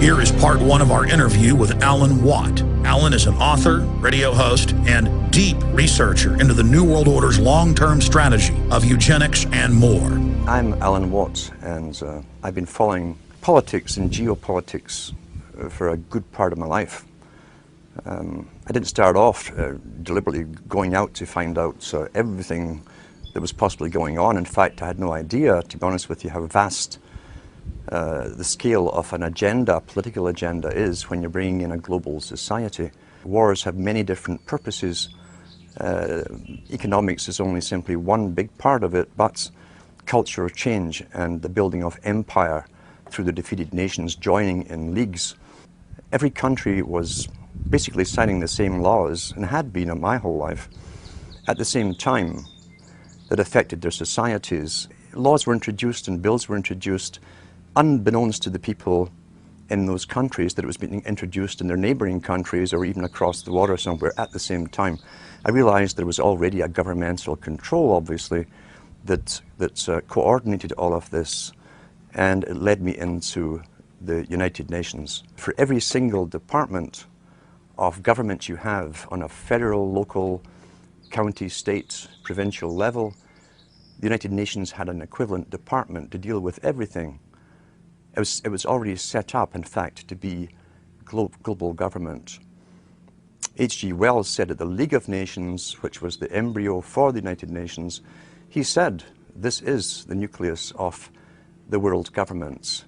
Here is part one of our interview with Alan Watt. Alan is an author, radio host, and deep researcher into the New World Order's long-term strategy of eugenics and more. I'm Alan Watt, and I've been following politics and geopolitics for a good part of my life. I didn't start off deliberately going out to find out everything that was possibly going on. In fact, I had no idea, to be honest with you, how vast the scale of an agenda, political agenda, is when you're bringing in a global society. Wars have many different purposes. Economics is only simply one big part of it, but cultural change and the building of empire through the defeated nations joining in leagues. Every country was basically signing the same laws, and had been in my whole life, at the same time that affected their societies. Laws were introduced and bills were introduced unbeknownst to the people in those countries that it was being introduced in their neighboring countries or even across the water somewhere at the same time. I realized there was already a governmental control, obviously, that coordinated all of this, and it led me into the United Nations. For every single department of government you have on a federal, local, county, state, provincial level, the United Nations had an equivalent department to deal with everything. It was already set up, in fact, to be global government. H.G. Wells said at the League of Nations, which was the embryo for the United Nations, he said, this is the nucleus of the world governments,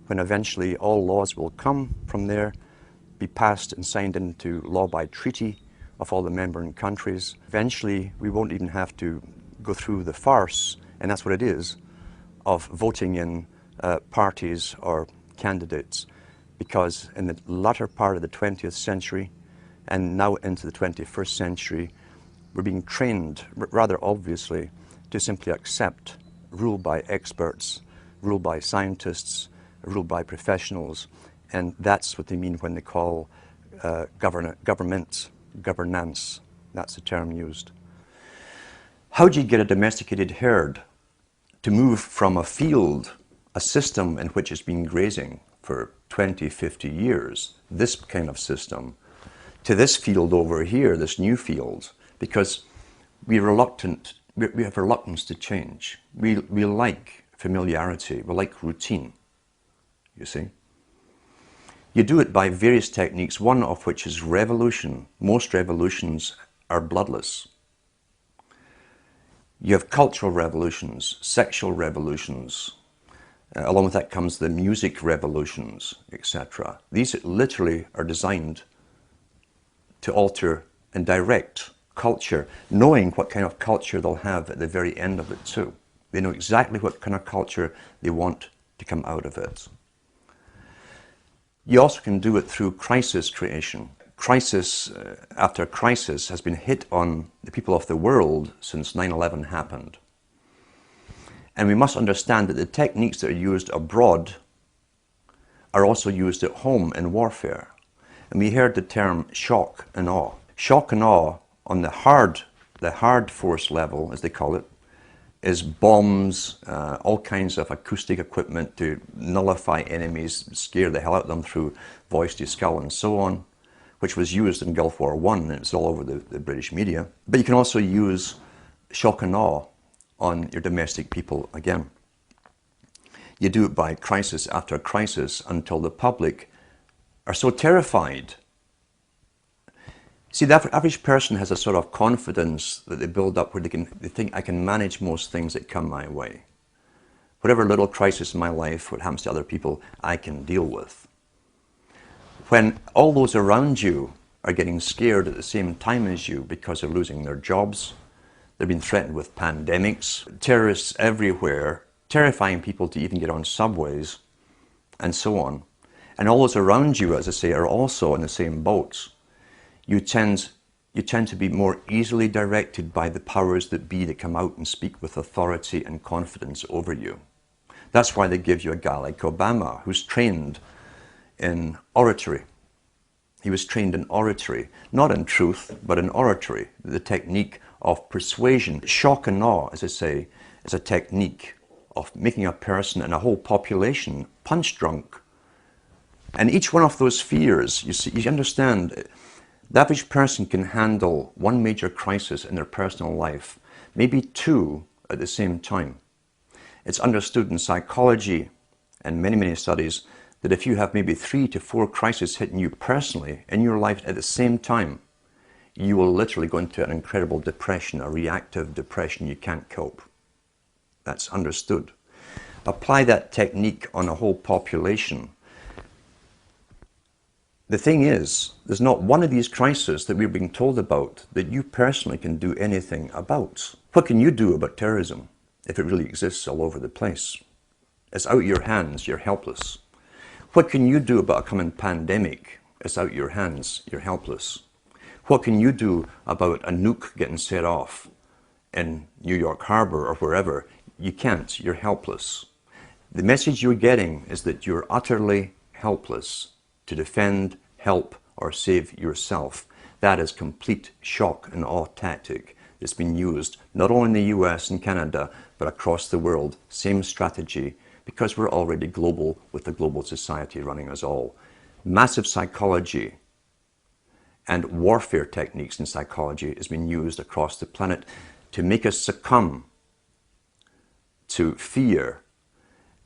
when eventually all laws will come from there, be passed and signed into law by treaty of all the member countries. Eventually, we won't even have to go through the farce, and that's what it is, of voting in parties or candidates, because in the latter part of the 20th century and now into the 21st century, we're being trained, rather obviously, to simply accept rule by experts, rule by scientists, rule by professionals, and that's what they mean when they call governance. That's the term used. How do you get a domesticated herd to move from a field, a system in which it's been grazing for 20, 50 years, this kind of system, to this field over here, this new field? Because we have reluctance to change. We like familiarity, we like routine, you see. You do it by various techniques, one of which is revolution. Most revolutions are bloodless. You have cultural revolutions, sexual revolutions. Along with that comes the music revolutions, etc. These literally are designed to alter and direct culture, knowing what kind of culture they'll have at the very end of it too. They know exactly what kind of culture they want to come out of it. You also can do it through crisis creation. Crisis after crisis has been hit on the people of the world since 9/11 happened. And we must understand that the techniques that are used abroad are also used at home in warfare. And we heard the term shock and awe. Shock and awe on the hard force level, as they call it, is bombs, all kinds of acoustic equipment to nullify enemies, scare the hell out of them through voice to skull and so on, which was used in Gulf War I, and it's all over the British media. But you can also use shock and awe on your domestic people again. You do it by crisis after crisis until the public are so terrified. See, the average person has a sort of confidence that they build up where they think, I can manage most things that come my way. Whatever little crisis in my life, what happens to other people, I can deal with. When all those around you are getting scared at the same time as you because they're losing their jobs, they've been threatened with pandemics, terrorists everywhere, terrifying people to even get on subways, and so on. And all those around you, as I say, are also in the same boats. You tend to be more easily directed by the powers that be that come out and speak with authority and confidence over you. That's why they give you a guy like Obama, who's trained in oratory. He was trained in oratory, not in truth, but in oratory, the technique of persuasion. Shock and awe, as I say, is a technique of making a person and a whole population punch drunk And each one of those fears, you understand, the average person can handle one major crisis in their personal life, maybe two at the same time. It's understood in psychology and many, many studies that if you have maybe 3 to 4 crises hitting you personally in your life at the same time, you will literally go into an incredible depression, a reactive depression. You can't cope. That's understood. Apply that technique on a whole population. The thing is, there's not one of these crises that we're being told about that you personally can do anything about. What can you do about terrorism if it really exists all over the place? It's out of your hands, you're helpless. What can you do about a coming pandemic? It's out of your hands, you're helpless. What can you do about a nuke getting set off in New York Harbor or wherever? You can't, you're helpless. The message you're getting is that you're utterly helpless to defend, help, or save yourself. That is complete shock and awe tactic that's been used not only in the US and Canada, but across the world. Same strategy, because we're already global with the global society running us all. Massive psychology and warfare techniques in psychology has been used across the planet to make us succumb to fear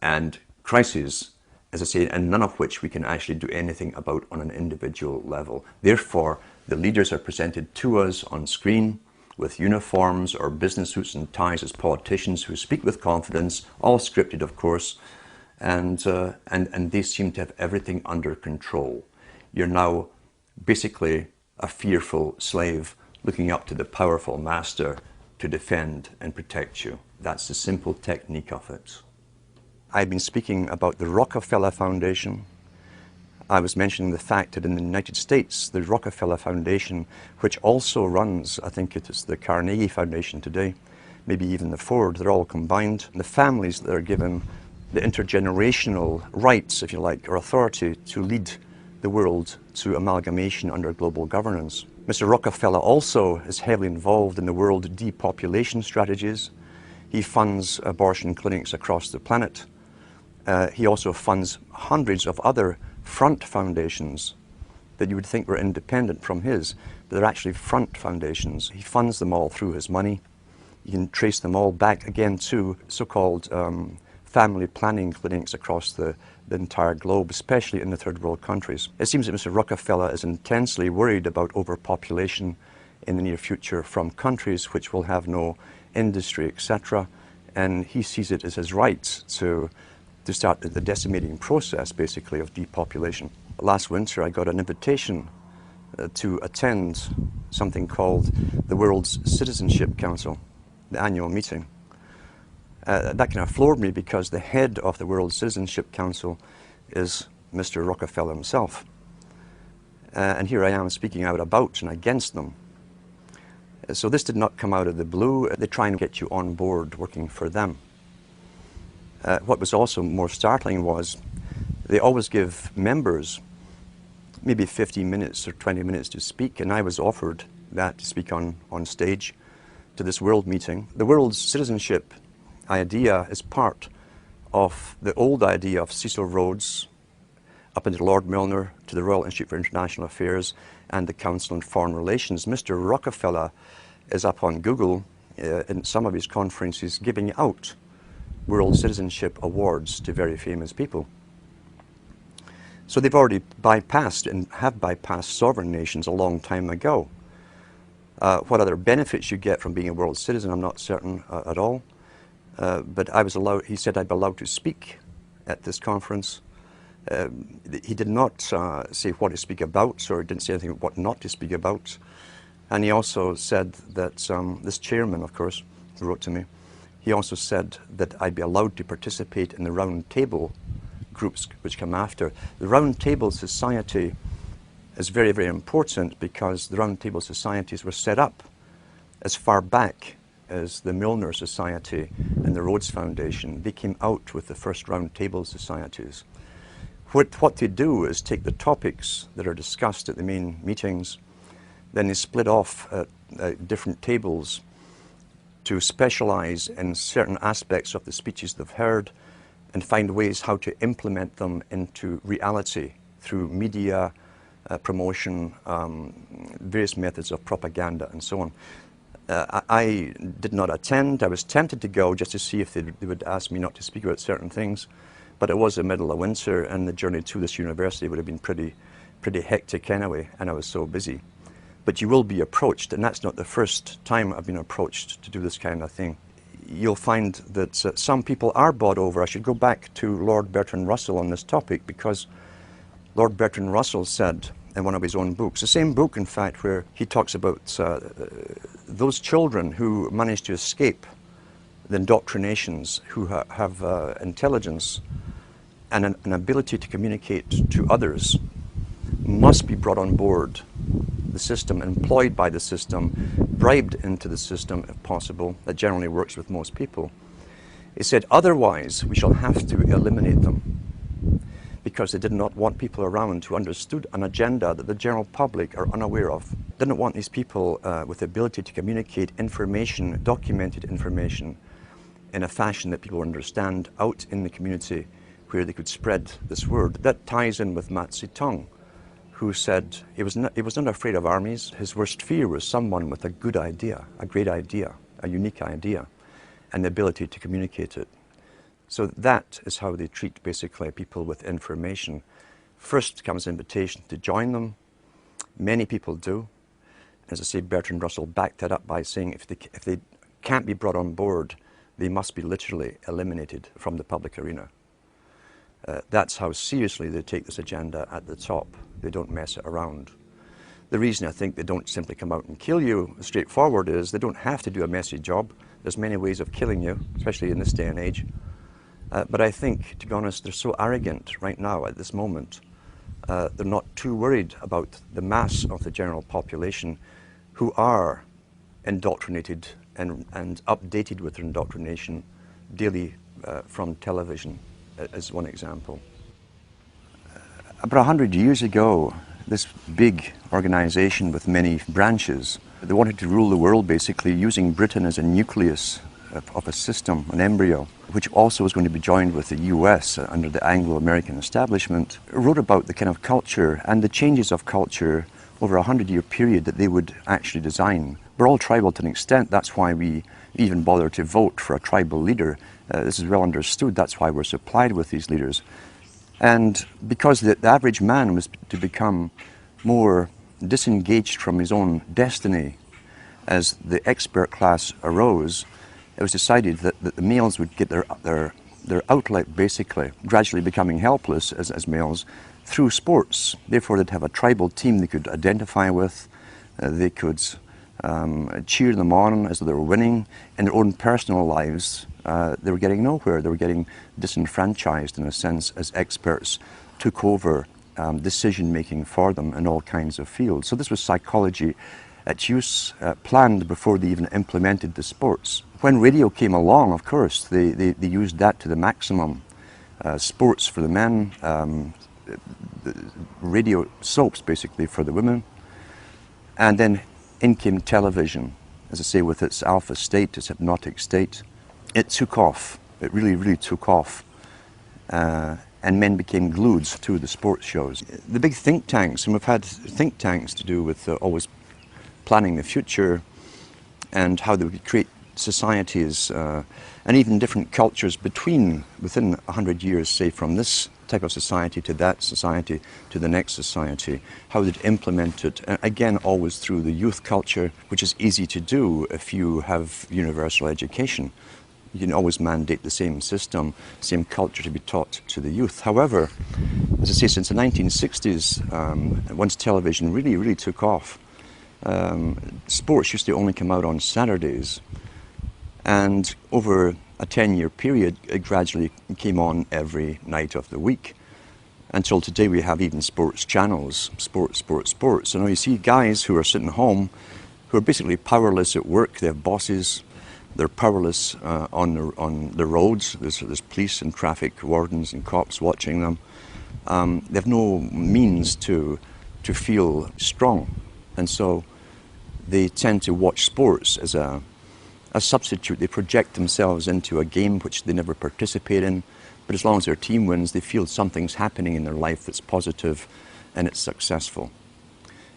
and crises, as I say, and none of which we can actually do anything about on an individual level. Therefore, the leaders are presented to us on screen with uniforms or business suits and ties as politicians who speak with confidence, all scripted, of course, and they seem to have everything under control. You're now basically a fearful slave looking up to the powerful master to defend and protect you. That's the simple technique of it. I've been speaking about the Rockefeller Foundation. I was mentioning the fact that in the United States, the Rockefeller Foundation, which also runs, I think it is the Carnegie Foundation today, maybe even the Ford, they're all combined. The families that are given the intergenerational rights, if you like, or authority to lead the world to amalgamation under global governance. Mr. Rockefeller also is heavily involved in the world depopulation strategies. He funds abortion clinics across the planet. He also funds hundreds of other front foundations that you would think were independent from his, but they're actually front foundations. He funds them all through his money. You can trace them all back again to so-called family planning clinics across the entire globe, especially in the third world countries. It seems that Mr. Rockefeller is intensely worried about overpopulation in the near future from countries which will have no industry, etc. And he sees it as his right to start the decimating process, basically, of depopulation. Last winter, I got an invitation to attend something called the World's Citizenship Council, the annual meeting. That kind of floored me because the head of the World Citizenship Council is Mr. Rockefeller himself. And here I am speaking out about and against them. So this did not come out of the blue. They try and get you on board working for them. What was also more startling was they always give members maybe 15 minutes or 20 minutes to speak, and I was offered that to speak on stage to this world meeting. The world's citizenship idea is part of the old idea of Cecil Rhodes up into Lord Milner to the Royal Institute for International Affairs and the Council on Foreign Relations. Mr. Rockefeller is up on Google in some of his conferences giving out World Citizenship Awards to very famous people. So they've already bypassed and have bypassed sovereign nations a long time ago. What other benefits you get from being a world citizen, I'm not certain at all. But I was allowed, he said I'd be allowed to speak at this conference. He did not say what to speak about, or he didn't say anything what not to speak about. And he also said that, this chairman, of course, who wrote to me, he also said that I'd be allowed to participate in the round table groups which come after. The round table society is very, very important because the round table societies were set up as far back as the Milner Society and the Rhodes Foundation. They came out with the first round table societies. What they do is take the topics that are discussed at the main meetings, then they split off different tables to specialize in certain aspects of the speeches they've heard and find ways how to implement them into reality through media, promotion, various methods of propaganda and so on. I did not attend. I was tempted to go just to see if they would ask me not to speak about certain things, but it was the middle of winter and the journey to this university would have been pretty hectic anyway, and I was so busy. But you will be approached, and that's not the first time I've been approached to do this kind of thing. You'll find that some people are bought over. I should go back to Lord Bertrand Russell on this topic, because Lord Bertrand Russell said in one of his own books, the same book in fact, where he talks about those children who manage to escape the indoctrinations, who have intelligence and an ability to communicate to others, must be brought on board the system, employed by the system, bribed into the system if possible. That generally works with most people. He said, otherwise we shall have to eliminate them, because they did not want people around who understood an agenda that the general public are unaware of. Didn't want these people with the ability to communicate information, documented information, in a fashion that people understand out in the community where they could spread this word. That ties in with Mao Zedong, who said he was not afraid of armies. His worst fear was someone with a good idea, a great idea, a unique idea, and the ability to communicate it. So that is how they treat basically people with information. First comes invitation to join them. Many people do. As I say, Bertrand Russell backed that up by saying if they can't be brought on board, they must be literally eliminated from the public arena. That's how seriously they take this agenda at the top. They don't mess it around. The reason I think they don't simply come out and kill you straightforward is they don't have to do a messy job. There's many ways of killing you, especially in this day and age. But I think, to be honest, they're so arrogant right now at this moment. They're not too worried about the mass of the general population who are indoctrinated and updated with their indoctrination daily from television, as one example. About 100 years ago, this big organization with many branches, they wanted to rule the world basically using Britain as a nucleus of a system, an embryo, which also was going to be joined with the US under the Anglo-American establishment, wrote about the kind of culture and the changes of culture over a 100-year period that they would actually design. We're all tribal to an extent. That's why we even bother to vote for a tribal leader. This is well understood. That's why we're supplied with these leaders. And because the average man was to become more disengaged from his own destiny as the expert class arose, it was decided that the males would get their outlet basically, gradually becoming helpless as males, through sports. Therefore they'd have a tribal team they could identify with, they could cheer them on as though they were winning. In their own personal lives, they were getting nowhere. They were getting disenfranchised in a sense as experts took over decision-making for them in all kinds of fields. So this was psychology at use, planned before they even implemented the sports. When radio came along, of course, they used that to the maximum. Sports for the men, radio soaps basically for the women, and then in came television, as I say, with its alpha state, its hypnotic state. It took off. It really, really took off. And men became glued to the sports shows. The big think tanks, and we've had think tanks to do with always planning the future and how they would create societies and even different cultures within 100 years, say from this type of society to that society to the next society, how they'd implement it, again always through the youth culture, which is easy to do if you have universal education. You can always mandate the same system, same culture to be taught to the youth. However, as I say, since the 1960s, once television really, really took off, sports used to only come out on Saturdays. And over a 10-year period, it gradually came on every night of the week. Until today, we have even sports channels, sports. So now you see guys who are sitting home, who are basically powerless at work. They have bosses. They're powerless on the roads. There's police and traffic wardens and cops watching them. They have no means to feel strong. And so they tend to watch sports as a substitute. They project themselves into a game which they never participate in. But as long as their team wins, they feel something's happening in their life that's positive and it's successful.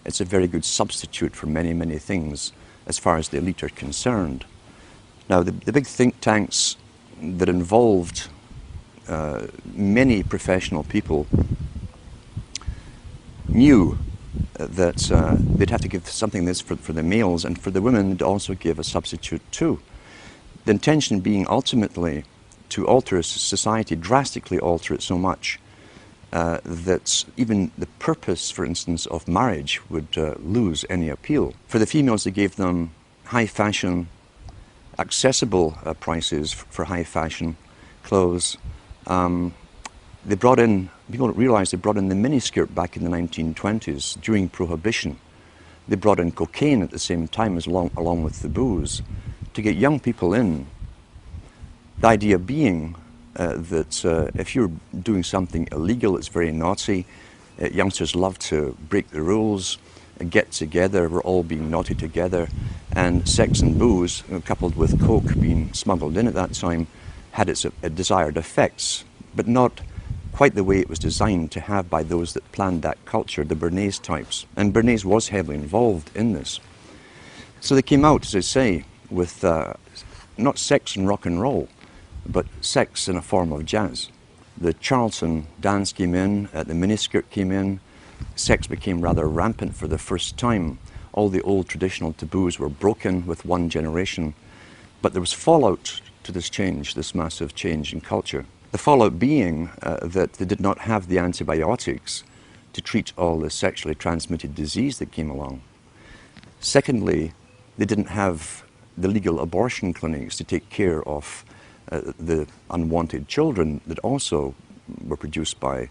It's a very good substitute for many, many things as far as the elite are concerned. Now, the big think tanks that involved many professional people knew that they'd have to give something this for the males, and for the women they'd also give a substitute too. The intention being ultimately to alter society, drastically alter it so much that even the purpose, for instance, of marriage would lose any appeal. For the females, they gave them high fashion, accessible prices for high fashion clothes. They brought in, people don't realize they brought in the miniskirt back in the 1920s during Prohibition. They brought in cocaine at the same time along with the booze to get young people in. The idea being that if you're doing something illegal, it's very naughty. Youngsters love to break the rules, get together, we're all being naughty together, and sex and booze, coupled with coke being smuggled in at that time, had its desired effects, but not quite the way it was designed to have by those that planned that culture, the Bernays types. And Bernays was heavily involved in this. So they came out, as I say, with not sex and rock and roll, but sex in a form of jazz. The Charlton dance came in, the miniskirt came in, sex became rather rampant for the first time. All the old traditional taboos were broken with one generation, but there was fallout to this change, this massive change in culture. The fallout being that they did not have the antibiotics to treat all the sexually transmitted disease that came along. Secondly, they didn't have the legal abortion clinics to take care of the unwanted children that also were produced by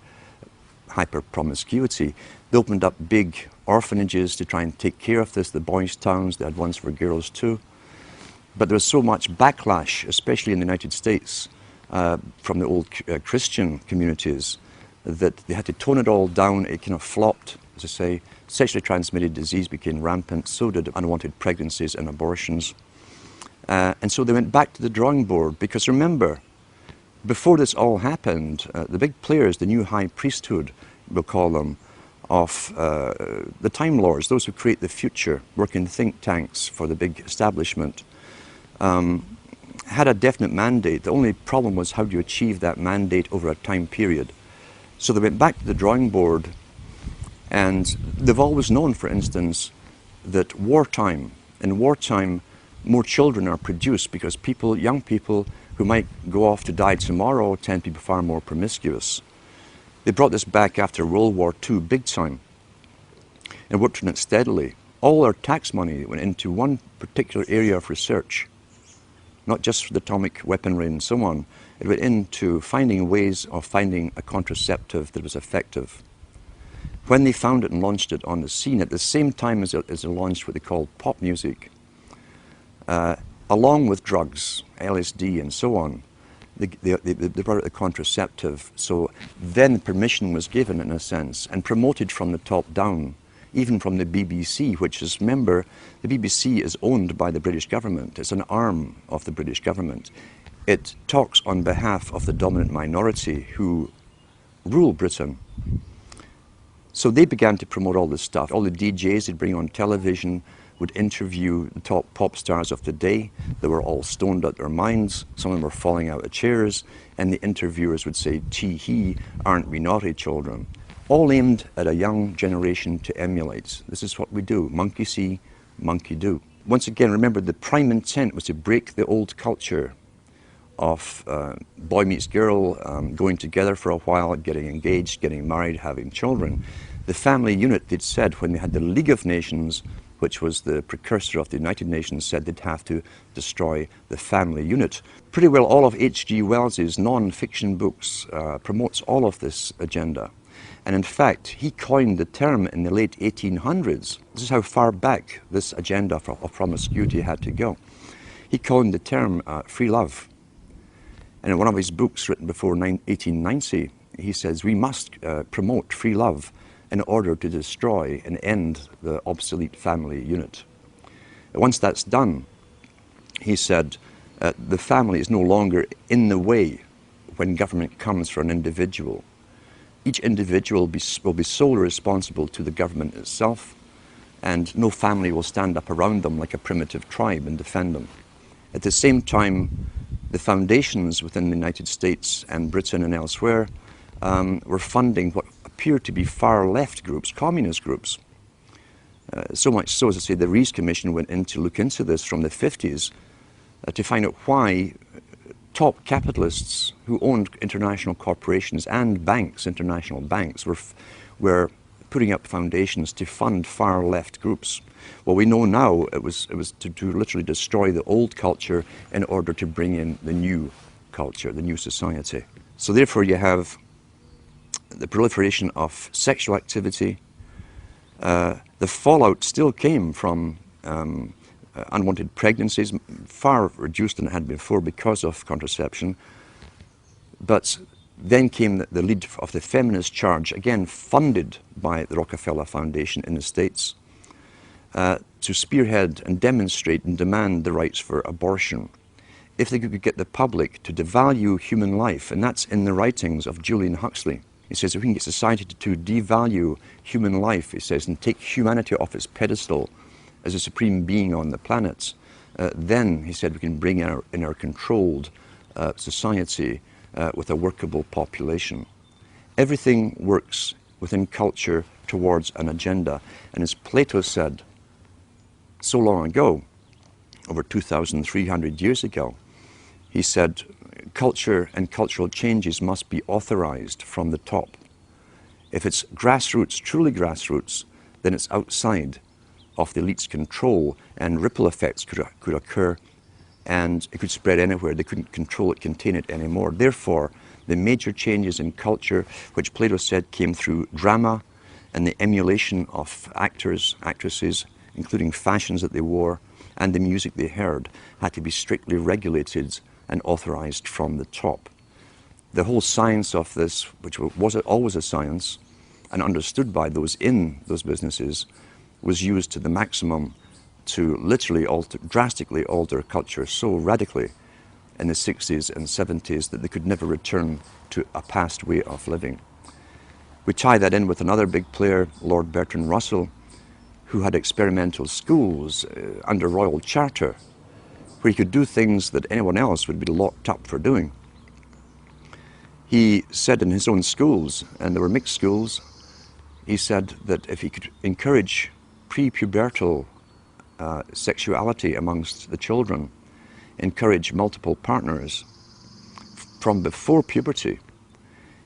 hyper-promiscuity. They opened up big orphanages to try and take care of this, the boys' towns. They had ones for girls too. But there was so much backlash, especially in the United States, from the old Christian communities, that they had to tone it all down. It kind of flopped, as I say. Sexually transmitted disease became rampant, so did unwanted pregnancies and abortions. And so they went back to the drawing board, because remember, before this all happened, the big players, the new high priesthood, we'll call them, of the Time Lords, those who create the future, work in think tanks for the big establishment, had a definite mandate. The only problem was how do you achieve that mandate over a time period. So they went back to the drawing board, and they've always known, for instance, that in wartime, more children are produced because people, young people who might go off to die tomorrow tend to be far more promiscuous. They brought this back after World War II big time and worked on it steadily. All our tax money went into one particular area of research, not just for the atomic weaponry and so on. It went into finding ways of finding a contraceptive that was effective. When they found it and launched it on the scene, at the same time as they launched what they called pop music, along with drugs, LSD and so on, they brought out the contraceptive. So then permission was given, in a sense, and promoted from the top down, even from the BBC, which is, remember, the BBC is owned by the British government. It's an arm of the British government. It talks on behalf of the dominant minority who rule Britain. So they began to promote all this stuff. All the DJs they'd bring on television would interview the top pop stars of the day. They were all stoned out their minds. Some of them were falling out of chairs. And the interviewers would say, "Tee-hee, aren't we naughty children?" All aimed at a young generation to emulate. This is what we do. Monkey see, monkey do. Once again, remember, the prime intent was to break the old culture of boy meets girl, going together for a while, getting engaged, getting married, having children. The family unit, they'd said, when they had the League of Nations, which was the precursor of the United Nations, said they'd have to destroy the family unit. Pretty well all of H.G. Wells's non-fiction books promotes all of this agenda. And in fact, he coined the term in the late 1800s. This is how far back this agenda of promiscuity had to go. He coined the term free love. And in one of his books written before 1890, he says, we must promote free love in order to destroy and end the obsolete family unit. Once that's done, he said, the family is no longer in the way when government comes for an individual. Each individual will be solely responsible to the government itself, and no family will stand up around them like a primitive tribe and defend them. At the same time, the foundations within the United States and Britain and elsewhere were funding what appeared to be far left groups, communist groups. So much so, as I say, the Rees Commission went in to look into this from the 50s to find out why top capitalists who owned international corporations and banks, international banks, were putting up foundations to fund far left groups. Well, we know now it was to literally destroy the old culture in order to bring in the new culture, the new society. So therefore you have the proliferation of sexual activity. The fallout still came from unwanted pregnancies, far reduced than it had before because of contraception. But then came the lead of the feminist charge, again funded by the Rockefeller Foundation in the States, to spearhead and demonstrate and demand the rights for abortion. If they could get the public to devalue human life, and that's in the writings of Julian Huxley. He says if we can get society to devalue human life, he says, and take humanity off its pedestal as a supreme being on the planet, then, he said, we can bring in our controlled society with a workable population. Everything works within culture towards an agenda. And as Plato said so long ago, over 2,300 years ago, he said, culture and cultural changes must be authorized from the top. If it's grassroots, truly grassroots, then it's outside of the elite's control, and ripple effects could occur, and it could spread anywhere. They couldn't control it, contain it anymore. Therefore, the major changes in culture, which Plato said came through drama and the emulation of actors, actresses, including fashions that they wore, and the music they heard, had to be strictly regulated and authorized from the top. The whole science of this, which was always a science, and understood by those in those businesses, was used to the maximum to literally drastically alter culture so radically in the 60s and 70s that they could never return to a past way of living. We tie that in with another big player, Lord Bertrand Russell, who had experimental schools under royal charter, where he could do things that anyone else would be locked up for doing. He said in his own schools, and there were mixed schools, he said that if he could encourage pre-pubertal sexuality amongst the children, encourage multiple partners from before puberty,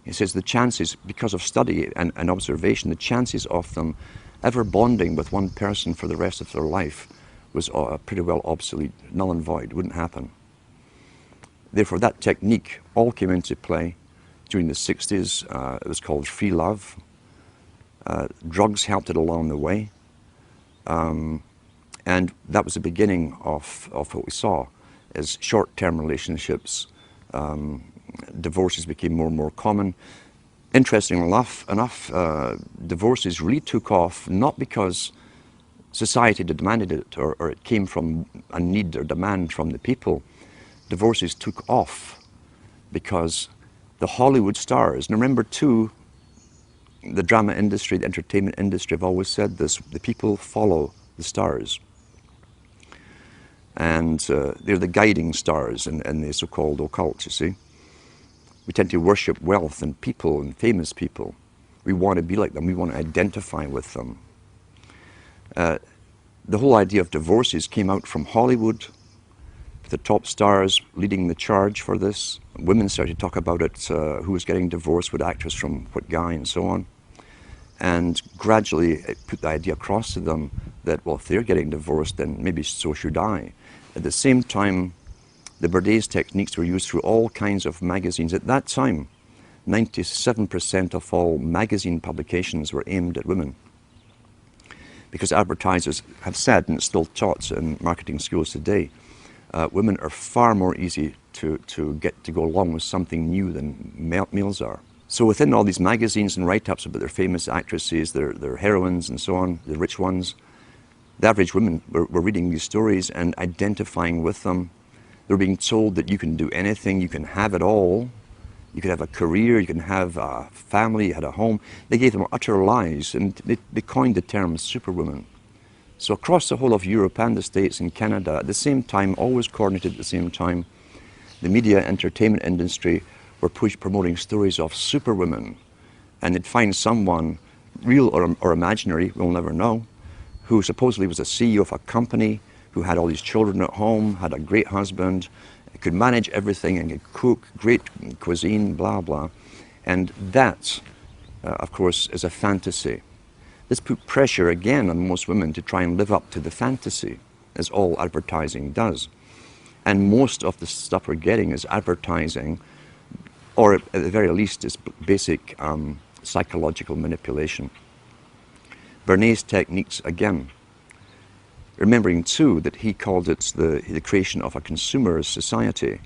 he says the chances, because of study and observation, the chances of them ever bonding with one person for the rest of their life was pretty well obsolete, null and void, wouldn't happen. Therefore, that technique all came into play during the 60s. It was called free love. Drugs helped it along the way. And that was the beginning of what we saw as short-term relationships. Divorces became more and more common. Interestingly enough, divorces really took off not because society demanded it or it came from a need or demand from the people. Divorces took off because the Hollywood stars, and remember too, the drama industry, the entertainment industry have always said this, the people follow the stars. And they're the guiding stars in the so-called occult, you see. We tend to worship wealth and people and famous people. We want to be like them. We want to identify with them. The whole idea of divorces came out from Hollywood, with the top stars leading the charge for this. Women started to talk about it, who was getting divorced, what actress from what guy, and so on. And gradually it put the idea across to them that, well, if they're getting divorced, then maybe so should I. At the same time, the Bourdaise techniques were used through all kinds of magazines. At that time, 97% of all magazine publications were aimed at women. Because advertisers have said, and it's still taught in marketing schools today, women are far more easy to get to go along with something new than males are. So within all these magazines and write-ups about their famous actresses, their heroines and so on, the rich ones, the average women were reading these stories and identifying with them. They're being told that you can do anything, you can have it all, you could have a career, you can have a family, you had a home. They gave them utter lies, and they coined the term superwoman. So across the whole of Europe and the States and Canada, at the same time, always coordinated at the same time, the media entertainment industry were promoting stories of superwomen. And they'd find someone, real or imaginary, we'll never know, who supposedly was a CEO of a company, who had all these children at home, had a great husband, could manage everything and could cook great cuisine, blah, blah. And that, of course, is a fantasy. This put pressure again on most women to try and live up to the fantasy, as all advertising does. And most of the stuff we're getting is advertising, or at the very least is basic psychological manipulation. Bernays' techniques again. Remembering too that he called it the creation of a consumerist society.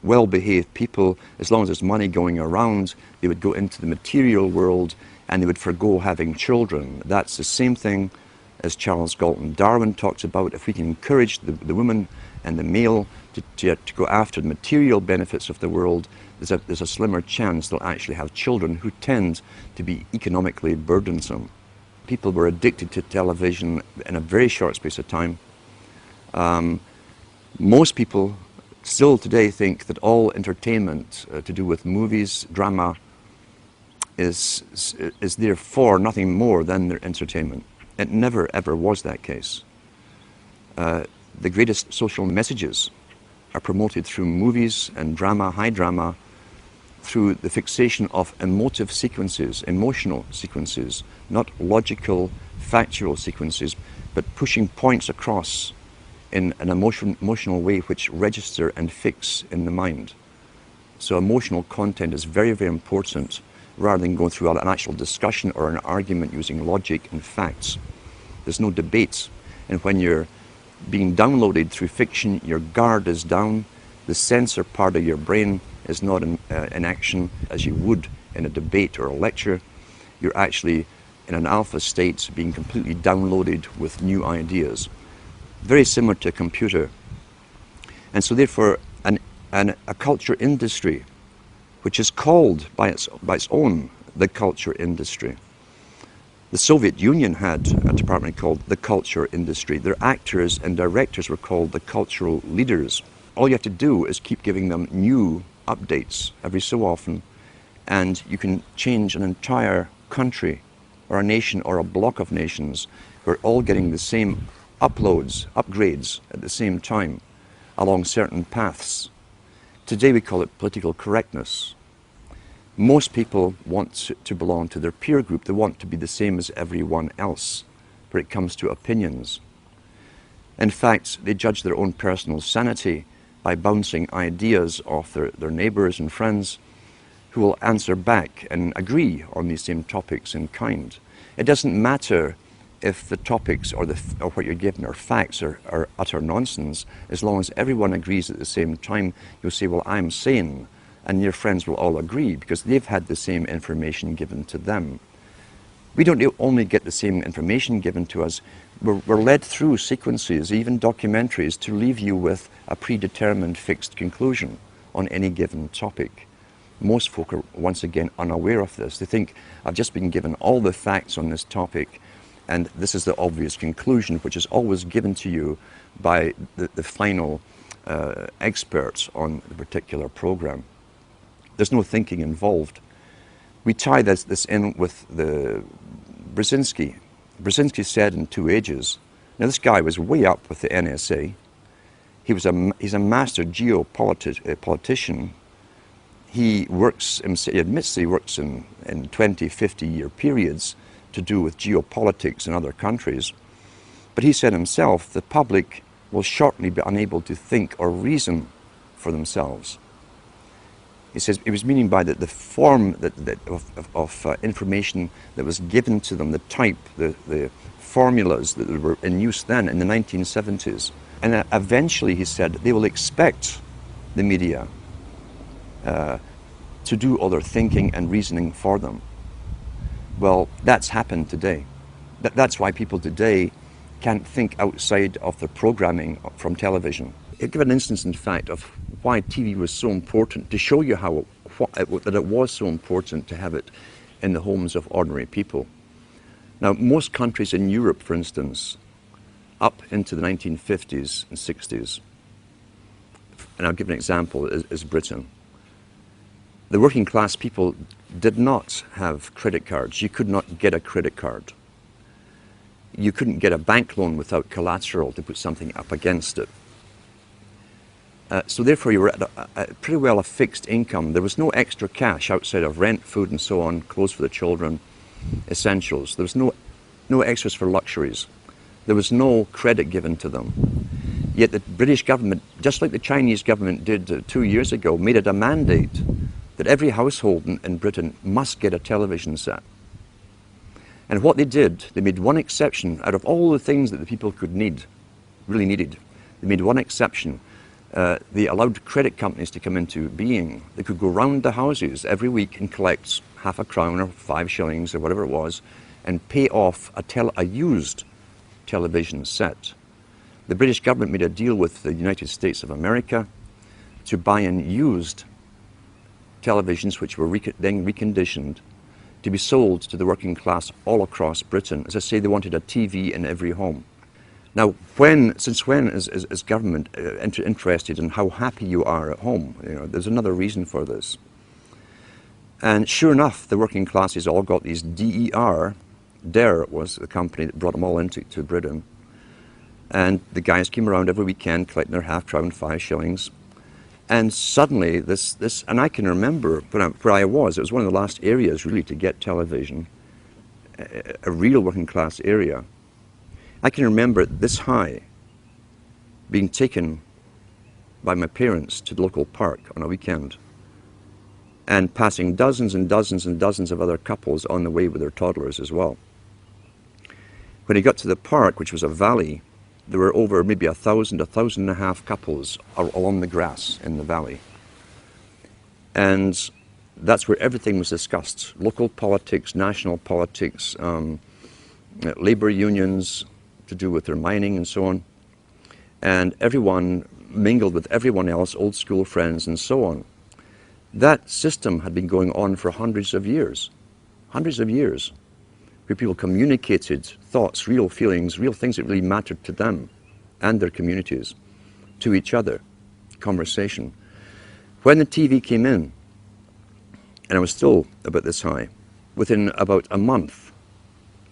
Well-behaved people, as long as there's money going around, they would go into the material world and they would forgo having children. That's the same thing as Charles Galton Darwin talks about. If we can encourage the woman and the male to go after the material benefits of the world, there's a slimmer chance they'll actually have children who tend to be economically burdensome. People were addicted to television in a very short space of time. Most people still today think that all entertainment to do with movies, drama, is therefore nothing more than their entertainment. It never ever was that case. The greatest social messages are promoted through movies and drama, high drama, through the fixation of emotive sequences, emotional sequences, not logical, factual sequences, but pushing points across in an emotional way which register and fix in the mind. So emotional content is very, very important, rather than going through an actual discussion or an argument using logic and facts. There's no debate. And when you're being downloaded through fiction, your guard is down, the censor part of your brain is not in action as you would in a debate or a lecture. You're actually in an alpha state, being completely downloaded with new ideas. Very similar to a computer. And so therefore, a culture industry, which is called by its own the culture industry. The Soviet Union had a department called the culture industry. Their actors and directors were called the cultural leaders. All you have to do is keep giving them new updates every so often, and you can change an entire country or a nation or a block of nations who are all getting the same upgrades at the same time along certain paths. Today we call it political correctness. Most people want to belong to their peer group. They want to be the same as everyone else when it comes to opinions. In fact, they judge their own personal sanity by bouncing ideas off their neighbors and friends who will answer back and agree on these same topics in kind. It doesn't matter if the topics or what you're given are facts or utter nonsense, as long as everyone agrees at the same time. You'll say, well, I'm sane, and your friends will all agree because they've had the same information given to them. We don't only get the same information given to us, we're led through sequences, even documentaries, to leave you with a predetermined fixed conclusion on any given topic. Most folk are once again unaware of this. They think, I've just been given all the facts on this topic, and this is the obvious conclusion, which is always given to you by the final experts on the particular program. There's no thinking involved. We tie this in with the Brzezinski. Brzezinski said in 2 Ages, now this guy was way up with the NSA. He's a master geopolitician. He admits he works in 20, 50-year periods to do with geopolitics in other countries. But he said himself, the public will shortly be unable to think or reason for themselves. He says it was meaning by the form of information that was given to them, the type, the formulas that were in use then in the 1970s. And eventually, he said, they will expect the media to do all their thinking and reasoning for them. Well, that's happened today. That's why people today can't think outside of their programming from television. I'll give an instance, in fact, of why TV was so important to show you that it was so important to have it in the homes of ordinary people. Now, most countries in Europe, for instance, up into the 1950s and 60s, and I'll give an example, is Britain. The working class people did not have credit cards. You could not get a credit card. You couldn't get a bank loan without collateral to put something up against it. So therefore you were at pretty well a fixed income. There was no extra cash outside of rent, food and so on, clothes for the children, essentials. There was no extras for luxuries. There was no credit given to them. Yet the British government, just like the Chinese government did 2 years ago, made it a mandate that every household in Britain must get a television set. And what they did, they made one exception out of all the things that the people could really needed. They made one exception. They allowed credit companies to come into being. They could go round the houses every week and collect half a crown or 5 shillings or whatever it was and pay off a used television set. The British government made a deal with the United States of America to buy in used televisions which were then reconditioned to be sold to the working class all across Britain. As I say, they wanted a TV in every home. Now, since when is government interested in how happy you are at home? There's another reason for this. And sure enough, the working classes all got these DER. DER was the company that brought them all into Britain. And the guys came around every weekend collecting their half crown, 5 shillings. And suddenly and I can remember where I was, it was one of the last areas really to get television, a real working class area. I can remember this high being taken by my parents to the local park on a weekend and passing dozens and dozens and dozens of other couples on the way with their toddlers as well. When he got to the park, which was a valley, there were over maybe 1,000, 1,500 couples along the grass in the valley. And that's where everything was discussed. Local politics, national politics, labor unions to do with their mining and so on. And everyone mingled with everyone else, old school friends and so on. That system had been going on for hundreds of years, where people communicated thoughts, real feelings, real things that really mattered to them and their communities, to each other, conversation. When the TV came in, and I was still about this high, within about a month,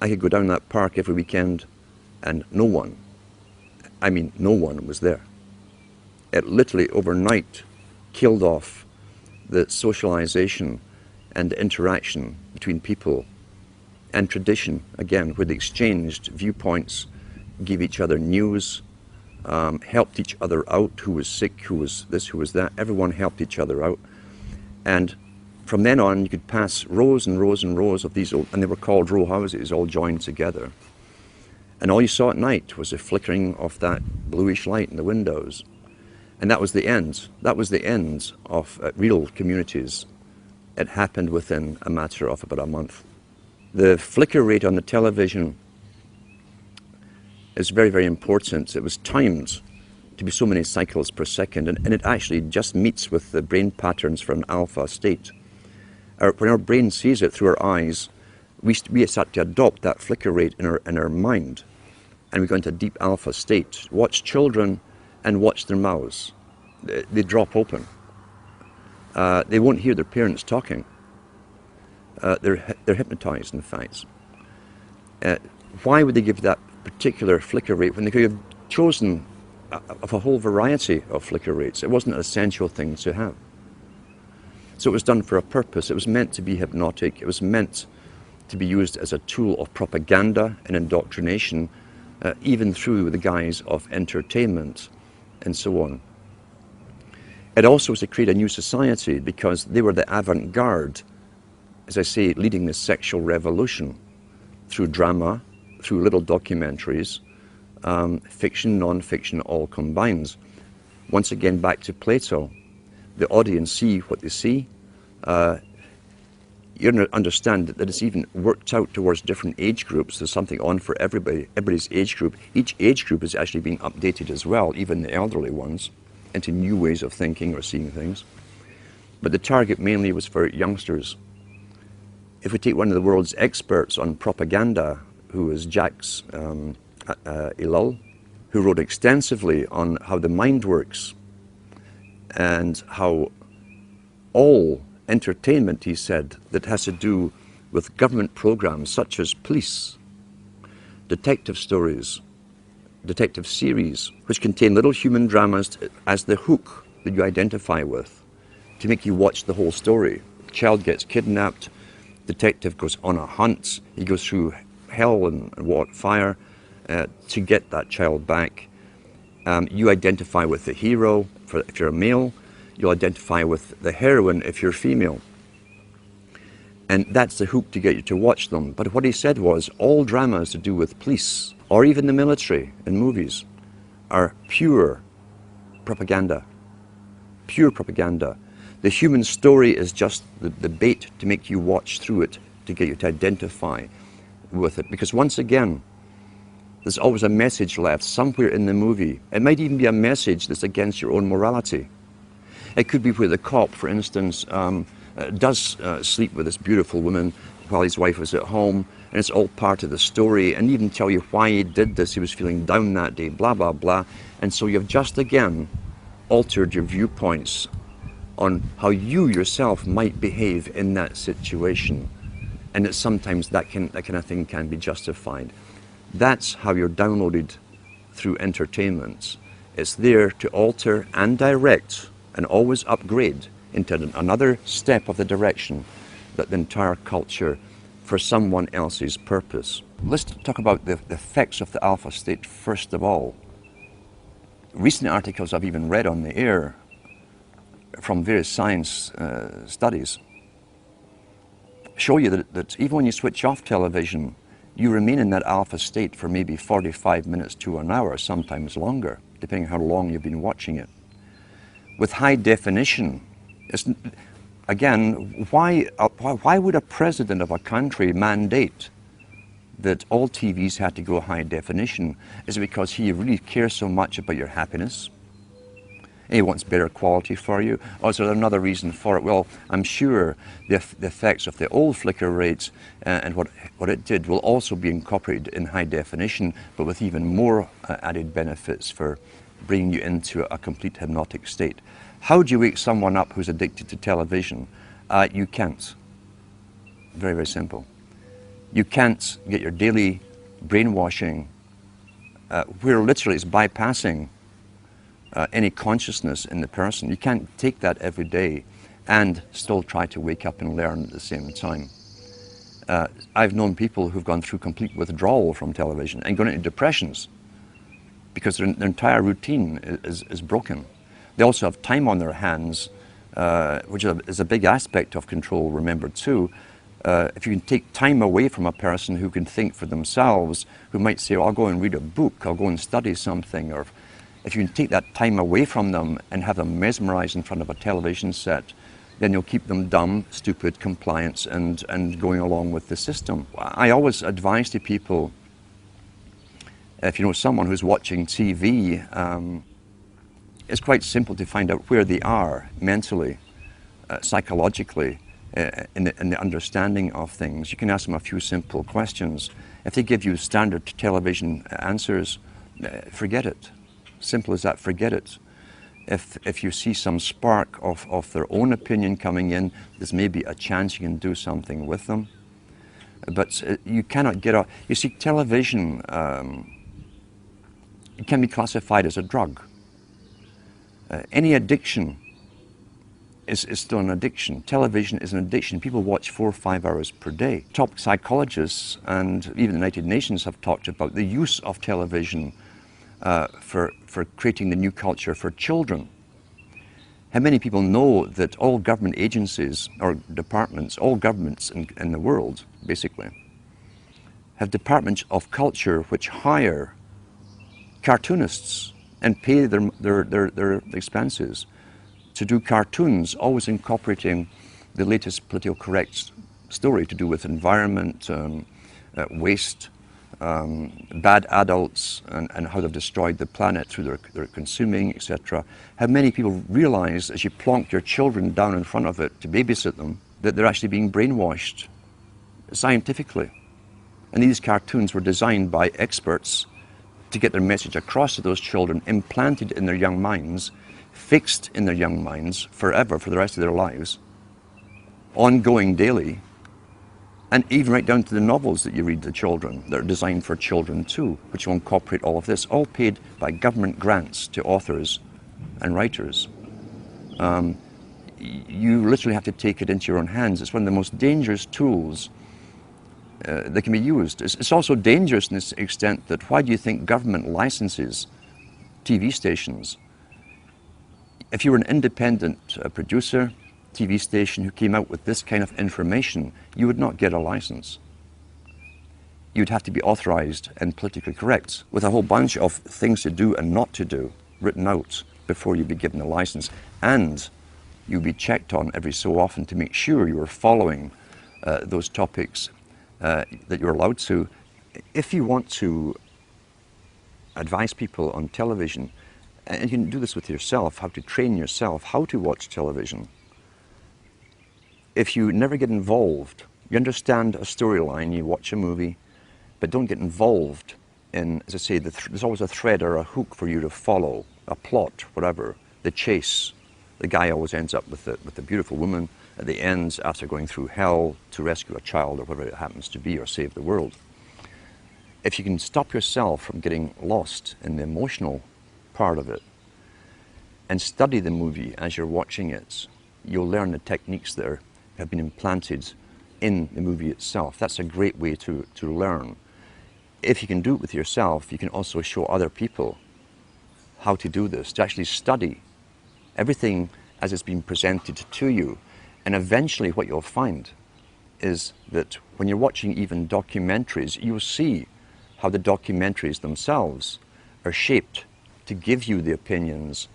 I could go down that park every weekend and no one was there. It literally overnight killed off the socialization and the interaction between people and tradition, again, where they exchanged viewpoints, gave each other news, helped each other out, who was sick, who was this, who was that. Everyone helped each other out. And from then on, you could pass rows and rows and rows of these old, and they were called row houses, all joined together. And all you saw at night was the flickering of that bluish light in the windows. And that was the end. That was the end of real communities. It happened within a matter of about a month. The flicker rate on the television is very, very important. It was timed to be so many cycles per second, and it actually just meets with the brain patterns for an alpha state. When our brain sees it through our eyes, we start to adopt that flicker rate in our mind, and we go into a deep alpha state. Watch children and watch their mouths. They drop open. They won't hear their parents talking. They're hypnotized, in fact. Why would they give that particular flicker rate when they could have chosen of a whole variety of flicker rates? It wasn't an essential thing to have. So it was done for a purpose. It was meant to be hypnotic. It was meant to be used as a tool of propaganda and indoctrination, even through the guise of entertainment and so on. It also was to create a new society because they were the avant-garde, as I say, leading the sexual revolution through drama, through little documentaries, fiction, non-fiction, all combined. Once again, back to Plato. The audience see what they see. You understand that it's even worked out towards different age groups. There's something on for everybody's age group. Each age group is actually being updated as well, even the elderly ones, into new ways of thinking or seeing things. but the target mainly was for youngsters. If we take one of the world's experts on propaganda, who is Jacques Ellul, who wrote extensively on how the mind works and how all entertainment, he said, that has to do with government programs such as police, detective stories, detective series, which contain little human dramas as the hook that you identify with, to make you watch the whole story. Child gets kidnapped, detective goes on a hunt, he goes through hell and fire to get that child back. You identify with the hero if you're a male, you'll identify with the heroine if you're female. And that's the hook to get you to watch them. But what he said was, all dramas to do with police, or even the military in movies, are pure propaganda. Pure propaganda. The human story is just the bait to make you watch through it, to get you to identify with it. Because once again, there's always a message left somewhere in the movie. It might even be a message that's against your own morality. It could be where the cop, for instance, does sleep with this beautiful woman while his wife was at home, and it's all part of the story, and even tell you why he did this. He was feeling down that day, blah, blah, blah. And so you've just again altered your viewpoints on how you yourself might behave in that situation, and that sometimes that kind of thing can be justified. That's how you're downloaded through entertainment. It's there to alter and direct and always upgrade into another step of the direction that the entire culture for someone else's purpose. Let's talk about the effects of the alpha state first of all. Recent articles I've even read on the air from various science studies show you that even when you switch off television, you remain in that alpha state for maybe 45 minutes to an hour, sometimes longer, depending on how long you've been watching it. With high definition, again, why would a president of a country mandate that all TVs had to go high definition? Is it because he really cares so much about your happiness? And he wants better quality for you? Or is there another reason for it? Well, I'm sure the effects of the old flicker rates and what it did will also be incorporated in high definition, but with even more added benefits for bringing you into a complete hypnotic state. How do you wake someone up who's addicted to television? You can't. Very, very simple. You can't get your daily brainwashing, where literally it's bypassing any consciousness in the person. You can't take that every day and still try to wake up and learn at the same time. I've known people who've gone through complete withdrawal from television and gone into depressions because their entire routine is broken. They also have time on their hands, which is a big aspect of control, remember too. If you can take time away from a person who can think for themselves, who might say, oh, I'll go and read a book, I'll go and study something, or if you can take that time away from them and have them mesmerized in front of a television set, then you'll keep them dumb, stupid, compliant, and going along with the system. I always advise to people, if you know someone who's watching TV, it's quite simple to find out where they are mentally, psychologically, in the understanding of things. You can ask them a few simple questions. If they give you standard television answers, forget it. Simple as that, forget it. If you see some spark of their own opinion coming in, there's maybe a chance you can do something with them. But you cannot get out. You see, television it can be classified as a drug. Any addiction is still an addiction. Television is an addiction. People watch 4 or 5 hours per day. Top psychologists and even the United Nations have talked about the use of television for creating the new culture for children. How many people know that all government agencies or departments, all governments in the world, basically, have departments of culture which hire cartoonists and pay their expenses to do cartoons, always incorporating the latest political correct story to do with environment, waste, bad adults and how they've destroyed the planet through their consuming, etc. How many people realize as you plonk your children down in front of it to babysit them that they're actually being brainwashed scientifically. And these cartoons were designed by experts to get their message across to those children, implanted in their young minds, fixed in their young minds forever for the rest of their lives, ongoing daily, and even right down to the novels that you read to children that are designed for children too, which will incorporate all of this, all paid by government grants to authors and writers. You literally have to take it into your own hands. It's one of the most dangerous tools that can be used. It's also dangerous in this extent that why do you think government licenses TV stations? If you were an independent producer, TV station who came out with this kind of information, you would not get a license. You'd have to be authorized and politically correct with a whole bunch of things to do and not to do written out before you'd be given a license. And you'd be checked on every so often to make sure you were following those topics that you're allowed to. If you want to advise people on television, and you can do this with yourself, how to train yourself, how to watch television. If you never get involved, you understand a storyline, you watch a movie, but don't get involved in, as I say, there's always a thread or a hook for you to follow, a plot, whatever, the chase. The guy always ends up with the beautiful woman at the end after going through hell to rescue a child or whatever it happens to be or save the world. If you can stop yourself from getting lost in the emotional part of it and study the movie as you're watching it, you'll learn the techniques that have been implanted in the movie itself. That's a great way to learn. If you can do it with yourself, you can also show other people how to do this, to actually study everything as it's been presented to you. And eventually what you'll find is that when you're watching even documentaries, you'll see how the documentaries themselves are shaped to give you the opinions,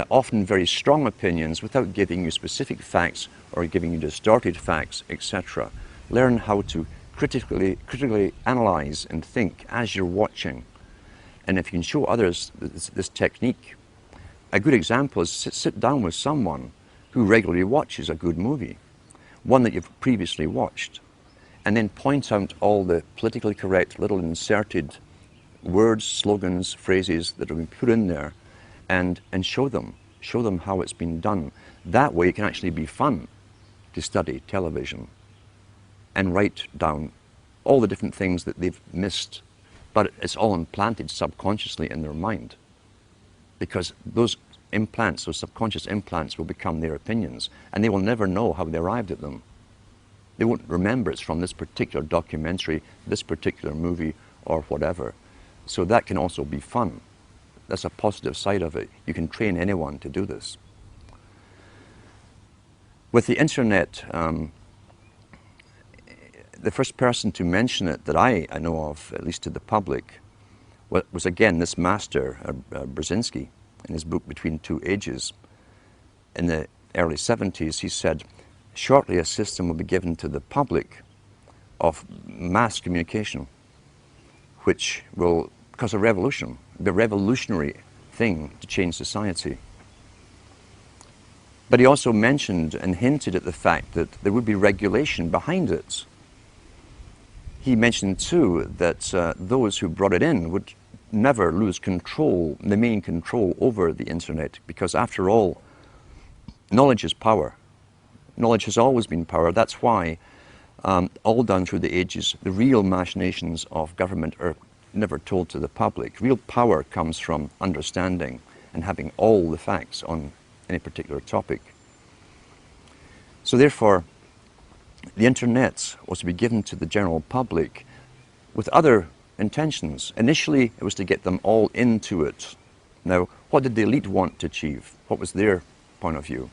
often very strong opinions, without giving you specific facts or giving you distorted facts, etc. Learn how to critically analyze and think as you're watching. And if you can show others this technique, a good example is sit down with someone who regularly watches a good movie, one that you've previously watched, and then point out all the politically correct little inserted words, slogans, phrases that have been put in there, and show them how it's been done. That way it can actually be fun to study television and write down all the different things that they've missed, but it's all implanted subconsciously in their mind, because those implants, those subconscious implants, will become their opinions, and they will never know how they arrived at them. They won't remember it's from this particular documentary, this particular movie, or whatever. So that can also be fun. That's a positive side of it. You can train anyone to do this. With the internet, the first person to mention it that I know of, at least to the public, was again this master, Brzezinski, in his book Between Two Ages. In the early 70s, he said, shortly a system will be given to the public of mass communication, which will cause a revolution, the revolutionary thing to change society. But he also mentioned and hinted at the fact that there would be regulation behind it. He mentioned too that those who brought it in would never lose control, the main control over the internet, because after all, knowledge is power. Knowledge has always been power. That's why, all down through the ages, the real machinations of government are never told to the public. Real power comes from understanding and having all the facts on any particular topic. So therefore, the internet was to be given to the general public with other intentions. Initially, it was to get them all into it. Now, what did the elite want to achieve? What was their point of view?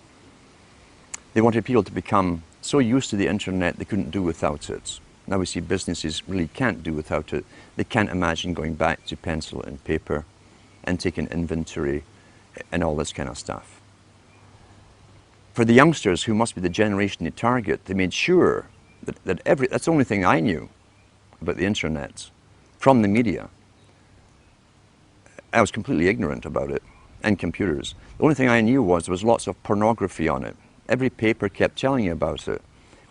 They wanted people to become so used to the internet they couldn't do without it. Now we see businesses really can't do without it. They can't imagine going back to pencil and paper and taking inventory and all this kind of stuff. For the youngsters, who must be the generation they target, they made sure that that's the only thing I knew about the internet. from the media. I was completely ignorant about it, and computers. The only thing I knew was there was lots of pornography on it. Every paper kept telling you about it,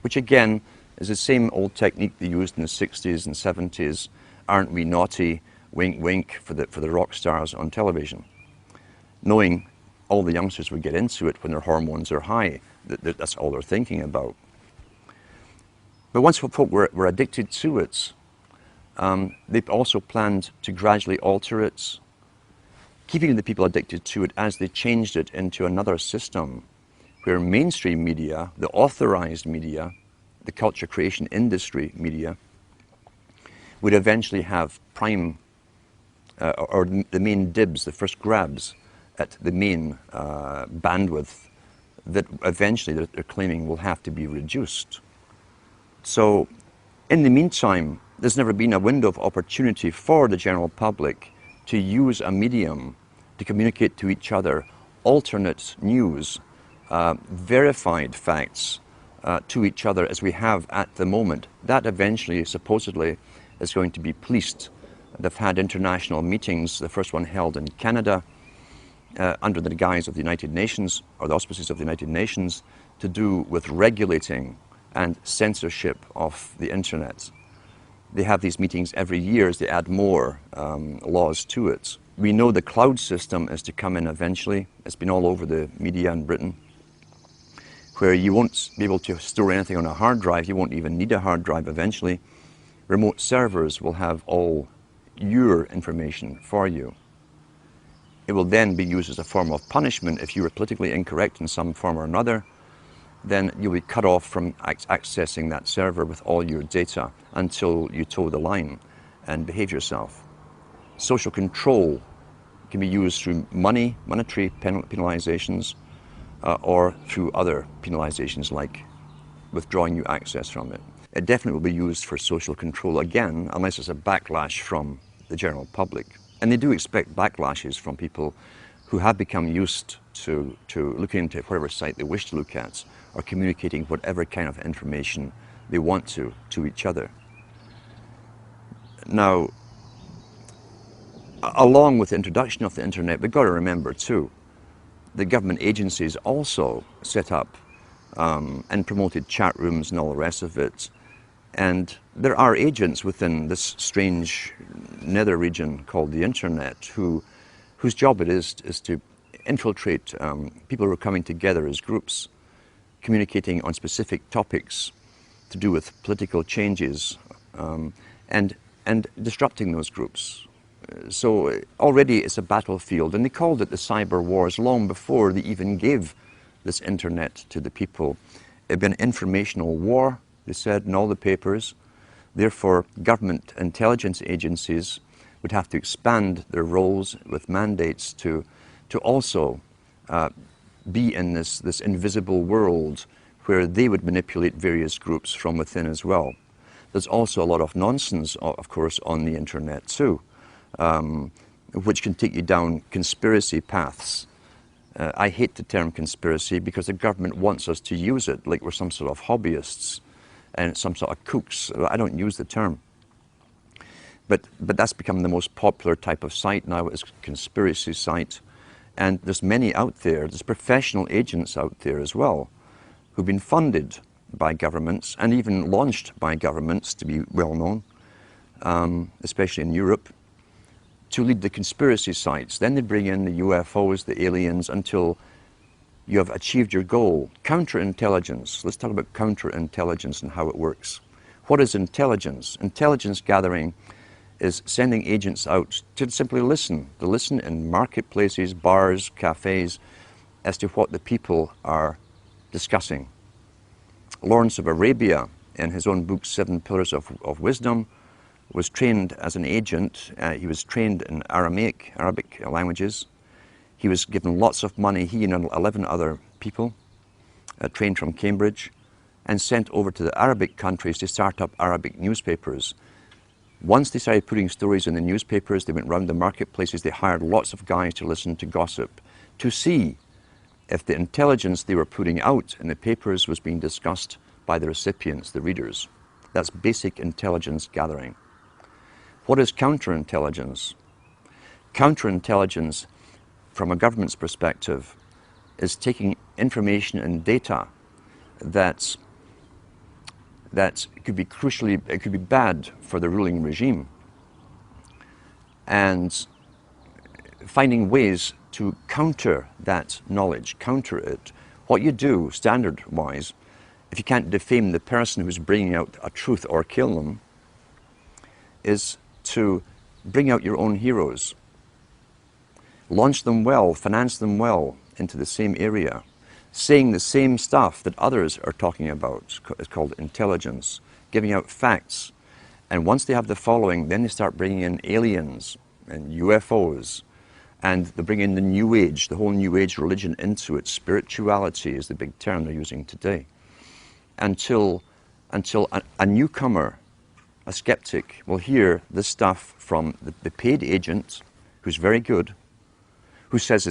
which again is the same old technique they used in the 60s and 70s. Aren't we naughty? Wink, wink, for the rock stars on television. Knowing all the youngsters would get into it when their hormones are high. That's all they're thinking about. But once folk were addicted to it, they've also planned to gradually alter it, keeping the people addicted to it as they changed it into another system where mainstream media, the authorized media, the culture creation industry media, would eventually have prime, or the main dibs, the first grabs at the main bandwidth that eventually they're claiming will have to be reduced. So in the meantime, there's never been a window of opportunity for the general public to use a medium to communicate to each other alternate news, verified facts to each other as we have at the moment. That eventually, supposedly, is going to be policed. They've had international meetings, the first one held in Canada, under the guise of the United Nations, or the auspices of the United Nations, to do with regulating and censorship of the internet. They have these meetings every year as they add more laws to it. We know the cloud system is to come in eventually. It's been all over the media in Britain, where you won't be able to store anything on a hard drive. You won't even need a hard drive eventually. Remote servers will have all your information for you. It will then be used as a form of punishment if you were politically incorrect in some form or another. Then you'll be cut off from accessing that server with all your data until you toe the line and behave yourself. Social control can be used through monetary penalizations, or through other penalizations like withdrawing you access from it. It definitely will be used for social control again, unless there's a backlash from the general public. And they do expect backlashes from people who have become used to looking into whatever site they wish to look at, or communicating whatever kind of information they want to each other. Now, along with the introduction of the internet, we've got to remember too, the government agencies also set up and promoted chat rooms and all the rest of it. And there are agents within this strange nether region called the internet whose job it is to infiltrate people who are coming together as groups, communicating on specific topics to do with political changes, and disrupting those groups. So already it's a battlefield, and they called it the cyber wars long before they even gave this internet to the people. It'd been an informational war, they said in all the papers. Therefore, government intelligence agencies would have to expand their roles with mandates to also be in this invisible world where they would manipulate various groups from within as well. There's also a lot of nonsense, of course, on the internet too, which can take you down conspiracy paths. I hate the term conspiracy because the government wants us to use it like we're some sort of hobbyists and some sort of kooks. I don't use the term. But that's become the most popular type of site now, is conspiracy site. And there's many out there, there's professional agents out there as well, who've been funded by governments and even launched by governments to be well known, especially in Europe, to lead the conspiracy sites. Then they bring in the UFOs, the aliens, until you have achieved your goal. Counterintelligence. Let's talk about counterintelligence and how it works. What is intelligence? Intelligence gathering is sending agents out to simply listen. To listen in marketplaces, bars, cafes, as to what the people are discussing. Lawrence of Arabia, in his own book, 7 Pillars of Wisdom, was trained as an agent. He was trained in Arabic languages. He was given lots of money, he and 11 other people, trained from Cambridge, and sent over to the Arabic countries to start up Arabic newspapers. Once they started putting stories in the newspapers, they went round the marketplaces, they hired lots of guys to listen to gossip, to see if the intelligence they were putting out in the papers was being discussed by the recipients, the readers. That's basic intelligence gathering. What is counterintelligence? Counterintelligence, from a government's perspective, is taking information and data that could be crucially, it could be bad for the ruling regime, and finding ways to counter that knowledge, counter it. What you do, standard-wise, if you can't defame the person who's bringing out a truth or kill them, is to bring out your own heroes. Launch them well, finance them well into the same area, saying the same stuff that others are talking about. It's called intelligence, giving out facts. And once they have the following, then they start bringing in aliens and UFOs, and they bring in the New Age, the whole New Age religion into it. Spirituality is the big term they're using today. Until a newcomer, a skeptic, will hear this stuff from the paid agent, who's very good, who says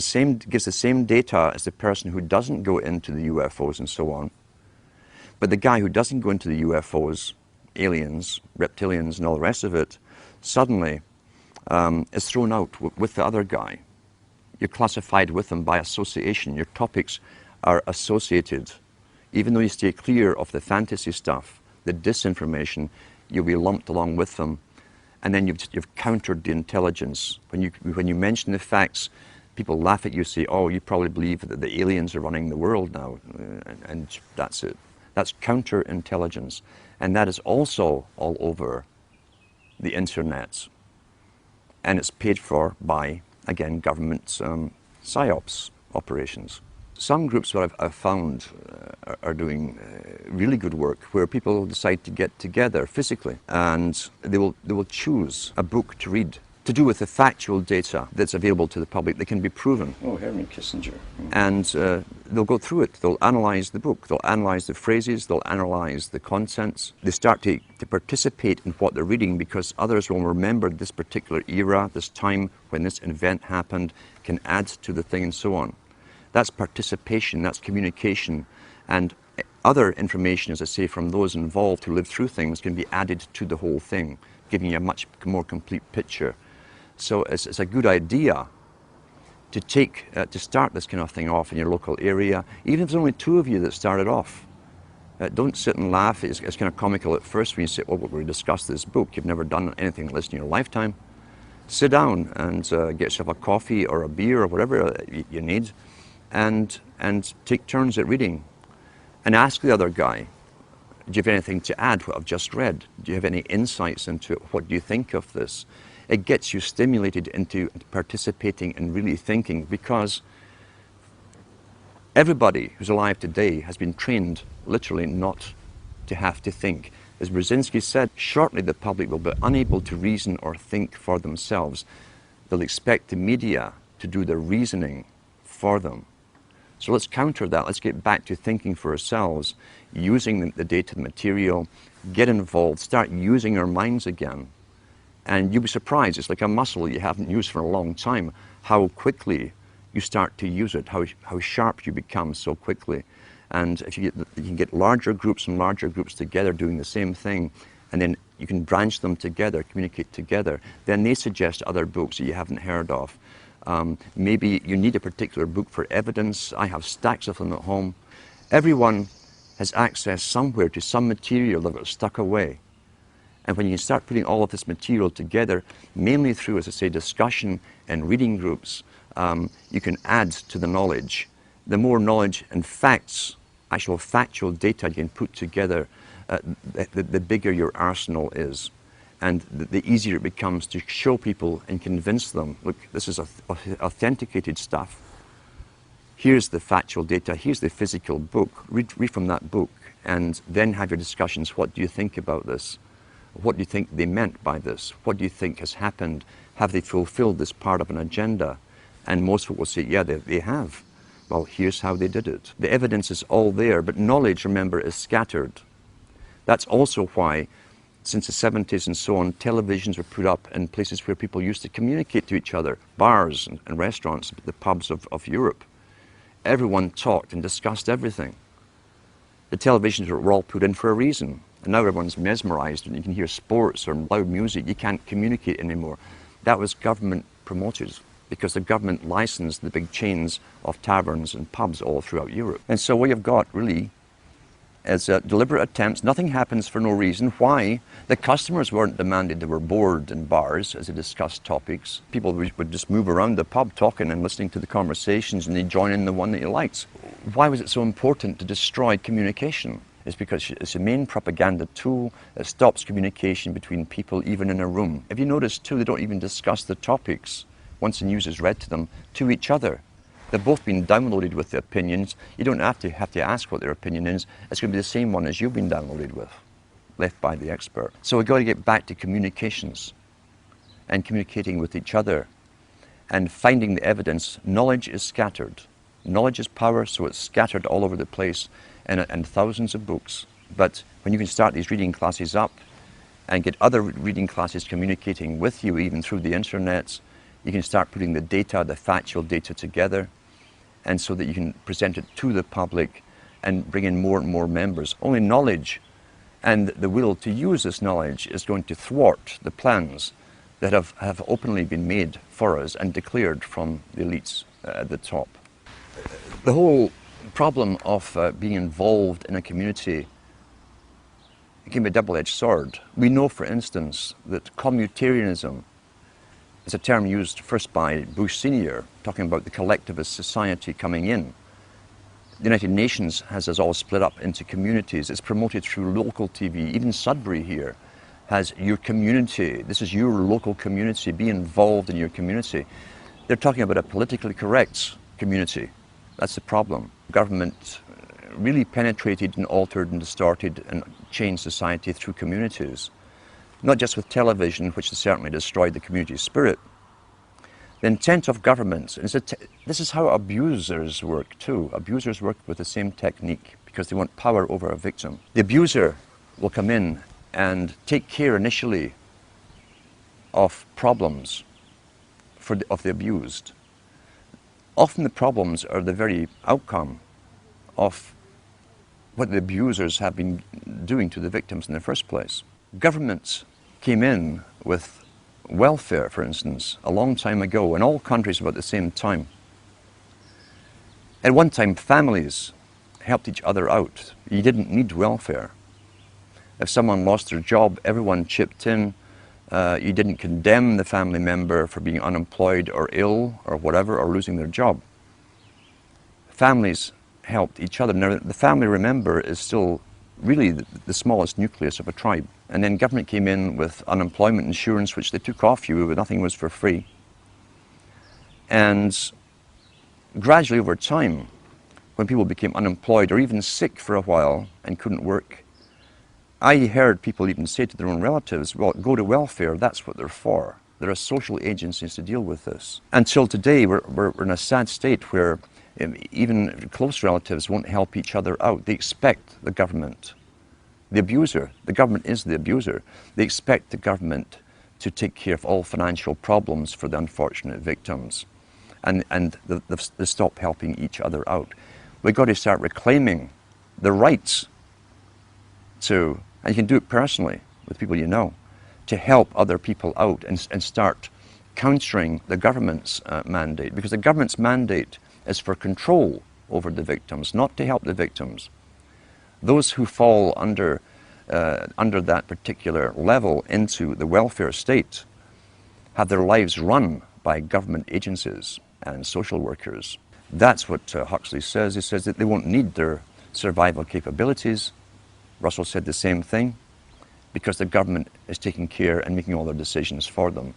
gives the same data as the person who doesn't go into the UFOs and so on. But the guy who doesn't go into the UFOs, aliens, reptilians, and all the rest of it, suddenly is thrown out with the other guy. You're classified with them by association. Your topics are associated. Even though you stay clear of the fantasy stuff, the disinformation, you'll be lumped along with them. And then you've countered the intelligence. When you mention the facts, people laugh at you, say, oh, you probably believe that the aliens are running the world now. And that's it. That's counterintelligence. And that is also all over the internet. And it's paid for by, again, government psyops operations. Some groups that I've found are doing really good work, where people decide to get together physically, and they will choose a book to read to do with the factual data that's available to the public that can be proven. Oh, Herman Kissinger. And they'll go through it. They'll analyze the book. They'll analyze the phrases. They'll analyze the contents. They start to participate in what they're reading, because others will remember this particular era, this time when this event happened, can add to the thing and so on. That's participation, that's communication, and other information, as I say, from those involved who live through things can be added to the whole thing, giving you a much more complete picture. So it's a good idea to start this kind of thing off in your local area, even if there's only two of you that started off. Don't sit and laugh. It's kind of comical at first when you say, oh, we're discuss this book. You've never done anything like this in your lifetime. Sit down and get yourself a coffee or a beer or whatever you need, and take turns at reading. And ask the other guy, do you have anything to add what I've just read? Do you have any insights into it? What do you think of this? It gets you stimulated into participating and really thinking, because everybody who's alive today has been trained literally not to have to think. As Brzezinski said, shortly the public will be unable to reason or think for themselves. They'll expect the media to do the reasoning for them. So let's counter that. Let's get back to thinking for ourselves, using the data, the material, get involved, start using our minds again. And you'll be surprised, it's like a muscle you haven't used for a long time, how quickly you start to use it, how sharp you become so quickly. And if you can get larger groups and larger groups together doing the same thing, and then you can branch them together, communicate together, then they suggest other books that you haven't heard of. Maybe you need a particular book for evidence. I have stacks of them at home. Everyone has access somewhere to some material that was stuck away. And when you start putting all of this material together, mainly through, as I say, discussion and reading groups, you can add to the knowledge. The more knowledge and facts, actual factual data you can put together, the bigger your arsenal is. And the easier it becomes to show people and convince them, look, this is authenticated stuff. Here's the factual data, here's the physical book, read from that book, and then have your discussions. What do you think about this? What do you think they meant by this? What do you think has happened? Have they fulfilled this part of an agenda? And most people will say, yeah, they have. Well, here's how they did it. The evidence is all there, but knowledge, remember, is scattered. That's also why, since the 70s and so on, televisions were put up in places where people used to communicate to each other, bars and restaurants, the pubs of Europe. Everyone talked and discussed everything. The televisions were all put in for a reason. And now everyone's mesmerized and you can hear sports or loud music. You can't communicate anymore. That was government promoted because the government licensed the big chains of taverns and pubs all throughout Europe. And so what you've got really is deliberate attempts. Nothing happens for no reason. Why? The customers weren't demanded. They were bored in bars as they discussed topics. People would just move around the pub talking and listening to the conversations, and they'd join in the one that you liked. Why was it so important to destroy communication? It's because it's a main propaganda tool that stops communication between people, even in a room. If you notice too, they don't even discuss the topics once the news is read to them, to each other. They've both been downloaded with the opinions. You don't have to ask what their opinion is. It's going to be the same one as you've been downloaded with, left by the expert. So we've got to get back to communications and communicating with each other and finding the evidence. Knowledge is scattered. Knowledge is power, so it's scattered all over the place and thousands of books. But when you can start these reading classes up and get other reading classes communicating with you, even through the internet, you can start putting the data, the factual data together, and so that you can present it to the public and bring in more and more members. Only knowledge and the will to use this knowledge is going to thwart the plans that have openly been made for us and declared from the elites at the top. The whole problem of being involved in a community, it can be a double-edged sword. We know, for instance, that communitarianism is a term used first by Bush Sr., talking about the collectivist society coming in. The United Nations has us all split up into communities. It's promoted through local TV. Even Sudbury here has your community. This is your local community. Be involved in your community. They're talking about a politically correct community. That's the problem. Government really penetrated and altered and distorted and changed society through communities. Not just with television, which has certainly destroyed the community spirit. The intent of governments, this is how abusers work too. Abusers work with the same technique because they want power over a victim. The abuser will come in and take care initially of problems of the abused. Often the problems are the very outcome of what the abusers have been doing to the victims in the first place. Governments came in with welfare, for instance, a long time ago, in all countries about the same time. At one time, families helped each other out. You didn't need welfare. If someone lost their job, everyone chipped in. You didn't condemn the family member for being unemployed or ill or whatever, or losing their job. Families helped each other. Now, the family, remember, is still really the smallest nucleus of a tribe. And then government came in with unemployment insurance, which they took off you, but nothing was for free. And gradually over time, when people became unemployed or even sick for a while and couldn't work, I heard people even say to their own relatives, well, go to welfare, that's what they're for. There are social agencies to deal with this. Until today, we're in a sad state where even close relatives won't help each other out. They expect the government, the abuser, the government is the abuser. They expect the government to take care of all financial problems for the unfortunate victims. And they stop helping each other out. We've got to start reclaiming the rights to, and you can do it personally with people you know, to help other people out and start countering the government's mandate. Because the government's mandate is for control over the victims, not to help the victims. Those who fall under that particular level into the welfare state have their lives run by government agencies and social workers. That's what Huxley says. He says that they won't need their survival capabilities. Russell said the same thing, because the government is taking care and making all their decisions for them.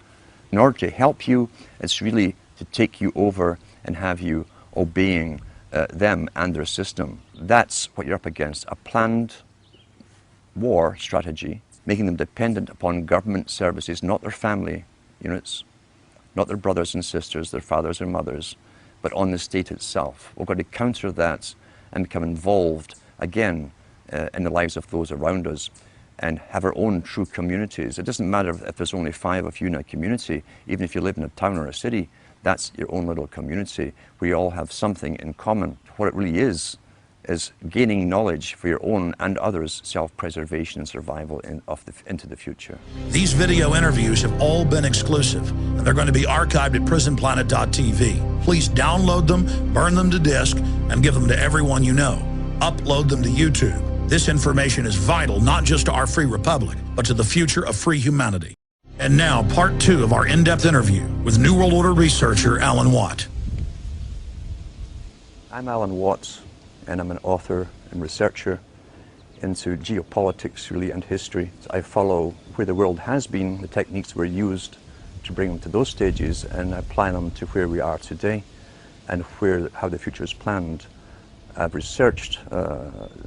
In order to help you, it's really to take you over and have you obeying them and their system. That's what you're up against, a planned war strategy, making them dependent upon government services, not their family units, not their brothers and sisters, their fathers and mothers, but on the state itself. We've got to counter that and become involved again in the lives of those around us and have our own true communities. It doesn't matter if there's only 5 of you in a community, even if you live in a town or a city, that's your own little community where you all have something in common. What it really is is gaining knowledge for your own and others' self-preservation and survival into the future. These video interviews have all been exclusive, and they're going to be archived at prisonplanet.tv. Please download them, burn them to disk, and give them to everyone you know. Upload them to YouTube. This information is vital not just to our free republic, but to the future of free humanity. And now, part 2 of our in-depth interview with New World Order researcher Alan Watt. I'm Alan Watt, and I'm an author and researcher into geopolitics, really, and history. I follow where the world has been, the techniques were used to bring them to those stages, and I apply them to where we are today and how the future is planned. I've researched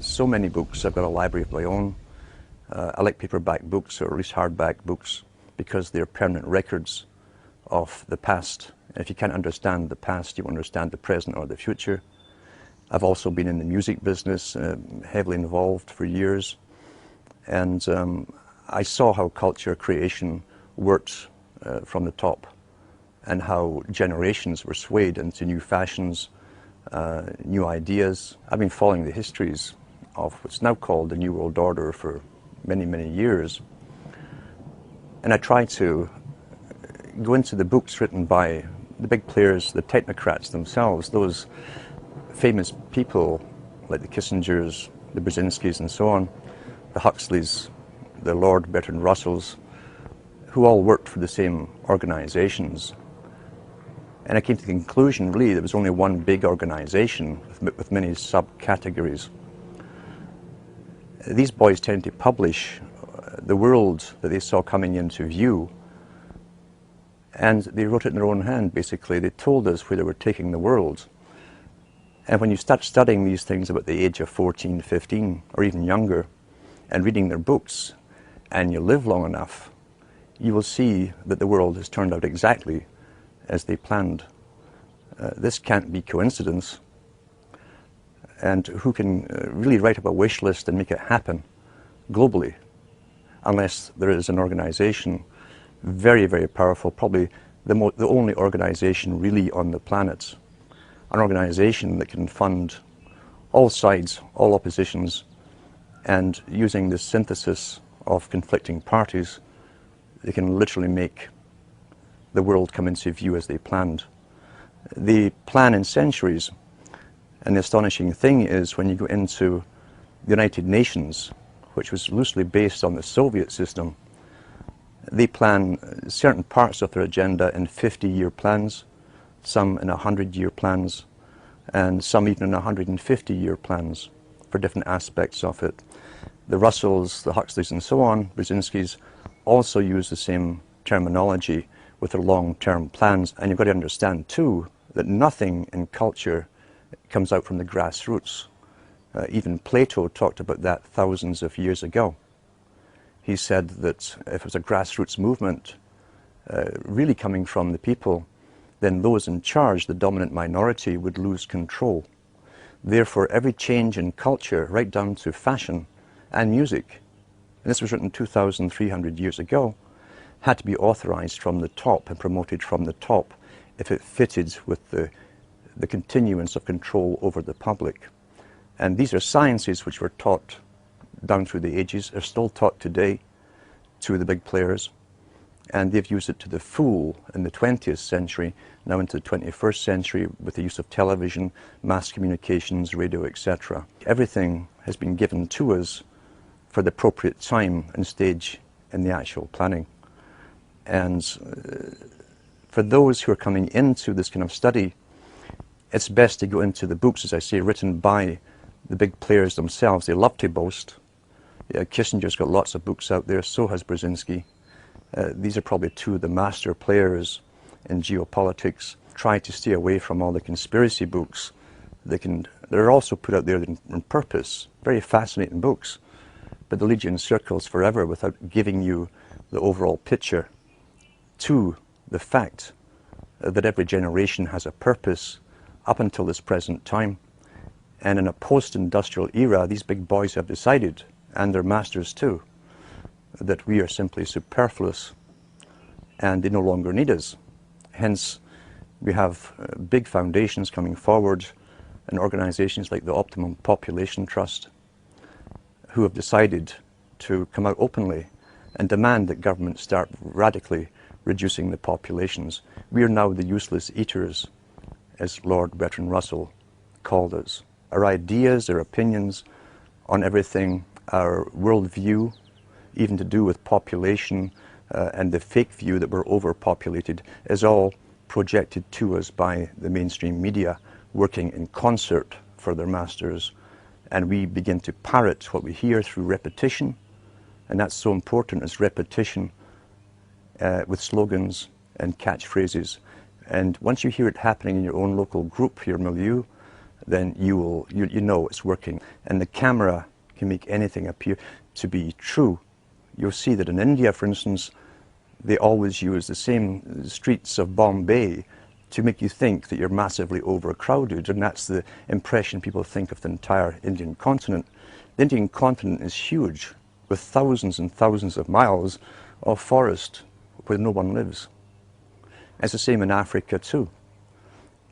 so many books. I've got a library of my own. I like paperback books, or at least hardback books, because they're permanent records of the past. And if you can't understand the past, you understand the present or the future. I've also been in the music business, heavily involved for years, and I saw how culture creation worked from the top, and how generations were swayed into new fashions, new ideas. I've been following the histories of what's now called the New World Order for many, many years, and I try to go into the books written by the big players, the technocrats themselves, those famous people like the Kissingers, the Brzezinskis and so on, the Huxleys, the Lord Bertrand Russells, who all worked for the same organizations. And I came to the conclusion, really, there was only one big organization with many subcategories. These boys tended to publish the world that they saw coming into view, and they wrote it in their own hand, basically. They told us where they were taking the world. And when you start studying these things about the age of 14, 15, or even younger, and reading their books, and you live long enough, you will see that the world has turned out exactly as they planned. This can't be coincidence. And who can really write up a wish list and make it happen globally, unless there is an organization very, very powerful, probably the only organization really on the planet, an organization that can fund all sides, all oppositions, and using the synthesis of conflicting parties, they can literally make the world come into view as they planned. They plan in centuries, and the astonishing thing is when you go into the United Nations, which was loosely based on the Soviet system, they plan certain parts of their agenda in 50-year plans, some in 100-year plans, and some even in 150-year plans for different aspects of it. The Russells, the Huxleys and so on, Brzezinskis, also use the same terminology with their long-term plans. And you've got to understand too that nothing in culture comes out from the grassroots. Even Plato talked about that thousands of years ago. He said that if it was a grassroots movement really coming from the people, then those in charge, the dominant minority, would lose control. Therefore, every change in culture, right down to fashion and music, and this was written 2,300 years ago, had to be authorized from the top and promoted from the top if it fitted with the continuance of control over the public. And these are sciences which were taught down through the ages, are still taught today to the big players, and they've used it to the full in the 20th century, now into the 21st century with the use of television, mass communications, radio, etc. Everything has been given to us for the appropriate time and stage in the actual planning. And for those who are coming into this kind of study, it's best to go into the books, as I say, written by the big players themselves. They love to boast. Kissinger's got lots of books out there, so has Brzezinski. These are probably two of the master players in geopolitics. Try to stay away from all the conspiracy books. They're also put out there on purpose, very fascinating books, but they lead you in circles forever without giving you the overall picture to the fact that every generation has a purpose up until this present time. And in a post-industrial era, these big boys have decided, and their masters too, that we are simply superfluous and they no longer need us. Hence, we have big foundations coming forward and organizations like the Optimum Population Trust, who have decided to come out openly and demand that governments start radically reducing the populations. We are now the useless eaters, as Lord Bertrand Russell called us. Our ideas, our opinions on everything, our worldview, even to do with population and the fake view that we're overpopulated, is all projected to us by the mainstream media, working in concert for their masters. And we begin to parrot what we hear through repetition, and that's so important, as repetition with slogans and catchphrases. And once you hear it happening in your own local group, your milieu, then you know it's working. And the camera can make anything appear to be true. You'll see that in India, for instance, they always use the same streets of Bombay to make you think that you're massively overcrowded, and that's the impression people think of the entire Indian continent. The Indian continent is huge, with thousands and thousands of miles of forest where no one lives. It's the same in Africa too.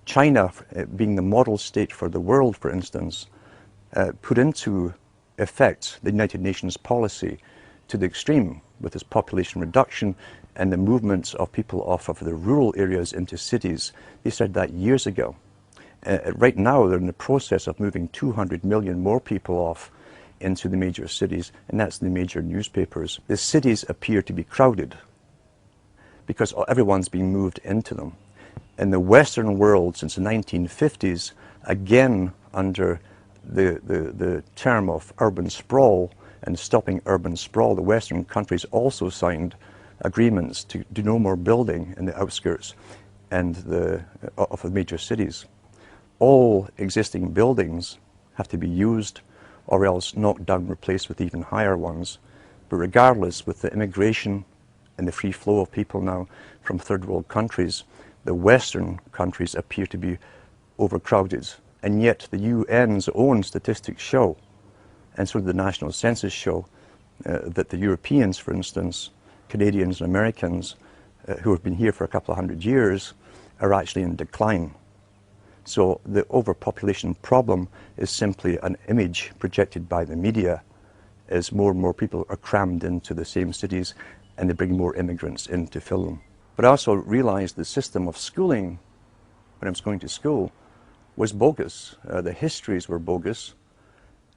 China, being the model state for the world, for instance, put into effect the United Nations policy to the extreme with its population reduction and the movements of people off of the rural areas into cities. They started that years ago. Right now, they're in the process of moving 200 million more people off into the major cities, and that's the major newspapers. The cities appear to be crowded because everyone's being moved into them. In the Western world, since the 1950s, again under the term of urban sprawl and stopping urban sprawl, the Western countries also signed agreements to do no more building in the outskirts and of the major cities. All existing buildings have to be used or else knocked down, replaced with even higher ones. But regardless, with the immigration and the free flow of people now from third world countries, the Western countries appear to be overcrowded. And yet the UN's own statistics show, and so the national census show, that the Europeans, for instance, Canadians and Americans who have been here for a couple of hundred years are actually in decline. So the overpopulation problem is simply an image projected by the media as more and more people are crammed into the same cities and they bring more immigrants in to fill them. But I also realized the system of schooling when I was going to school was bogus. The histories were bogus,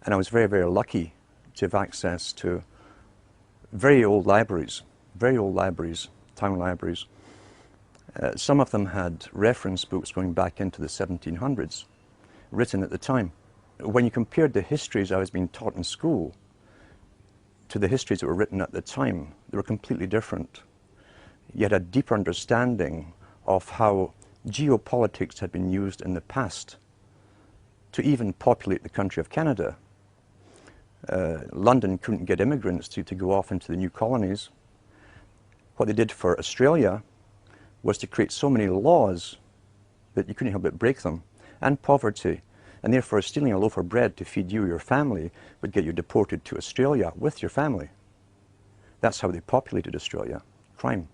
and I was very, very lucky to have access to very old libraries, town libraries. Some of them had reference books going back into the 1700s, written at the time. When you compared the histories I was being taught in school to the histories that were written at the time, they were completely different. You had a deeper understanding of how geopolitics had been used in the past to even populate the country of Canada. London couldn't get immigrants to go off into the new colonies. What they did for Australia was to create so many laws that you couldn't help but break them, and poverty, and therefore stealing a loaf of bread to feed you or your family would get you deported to Australia with your family. That's how they populated Australia, crime.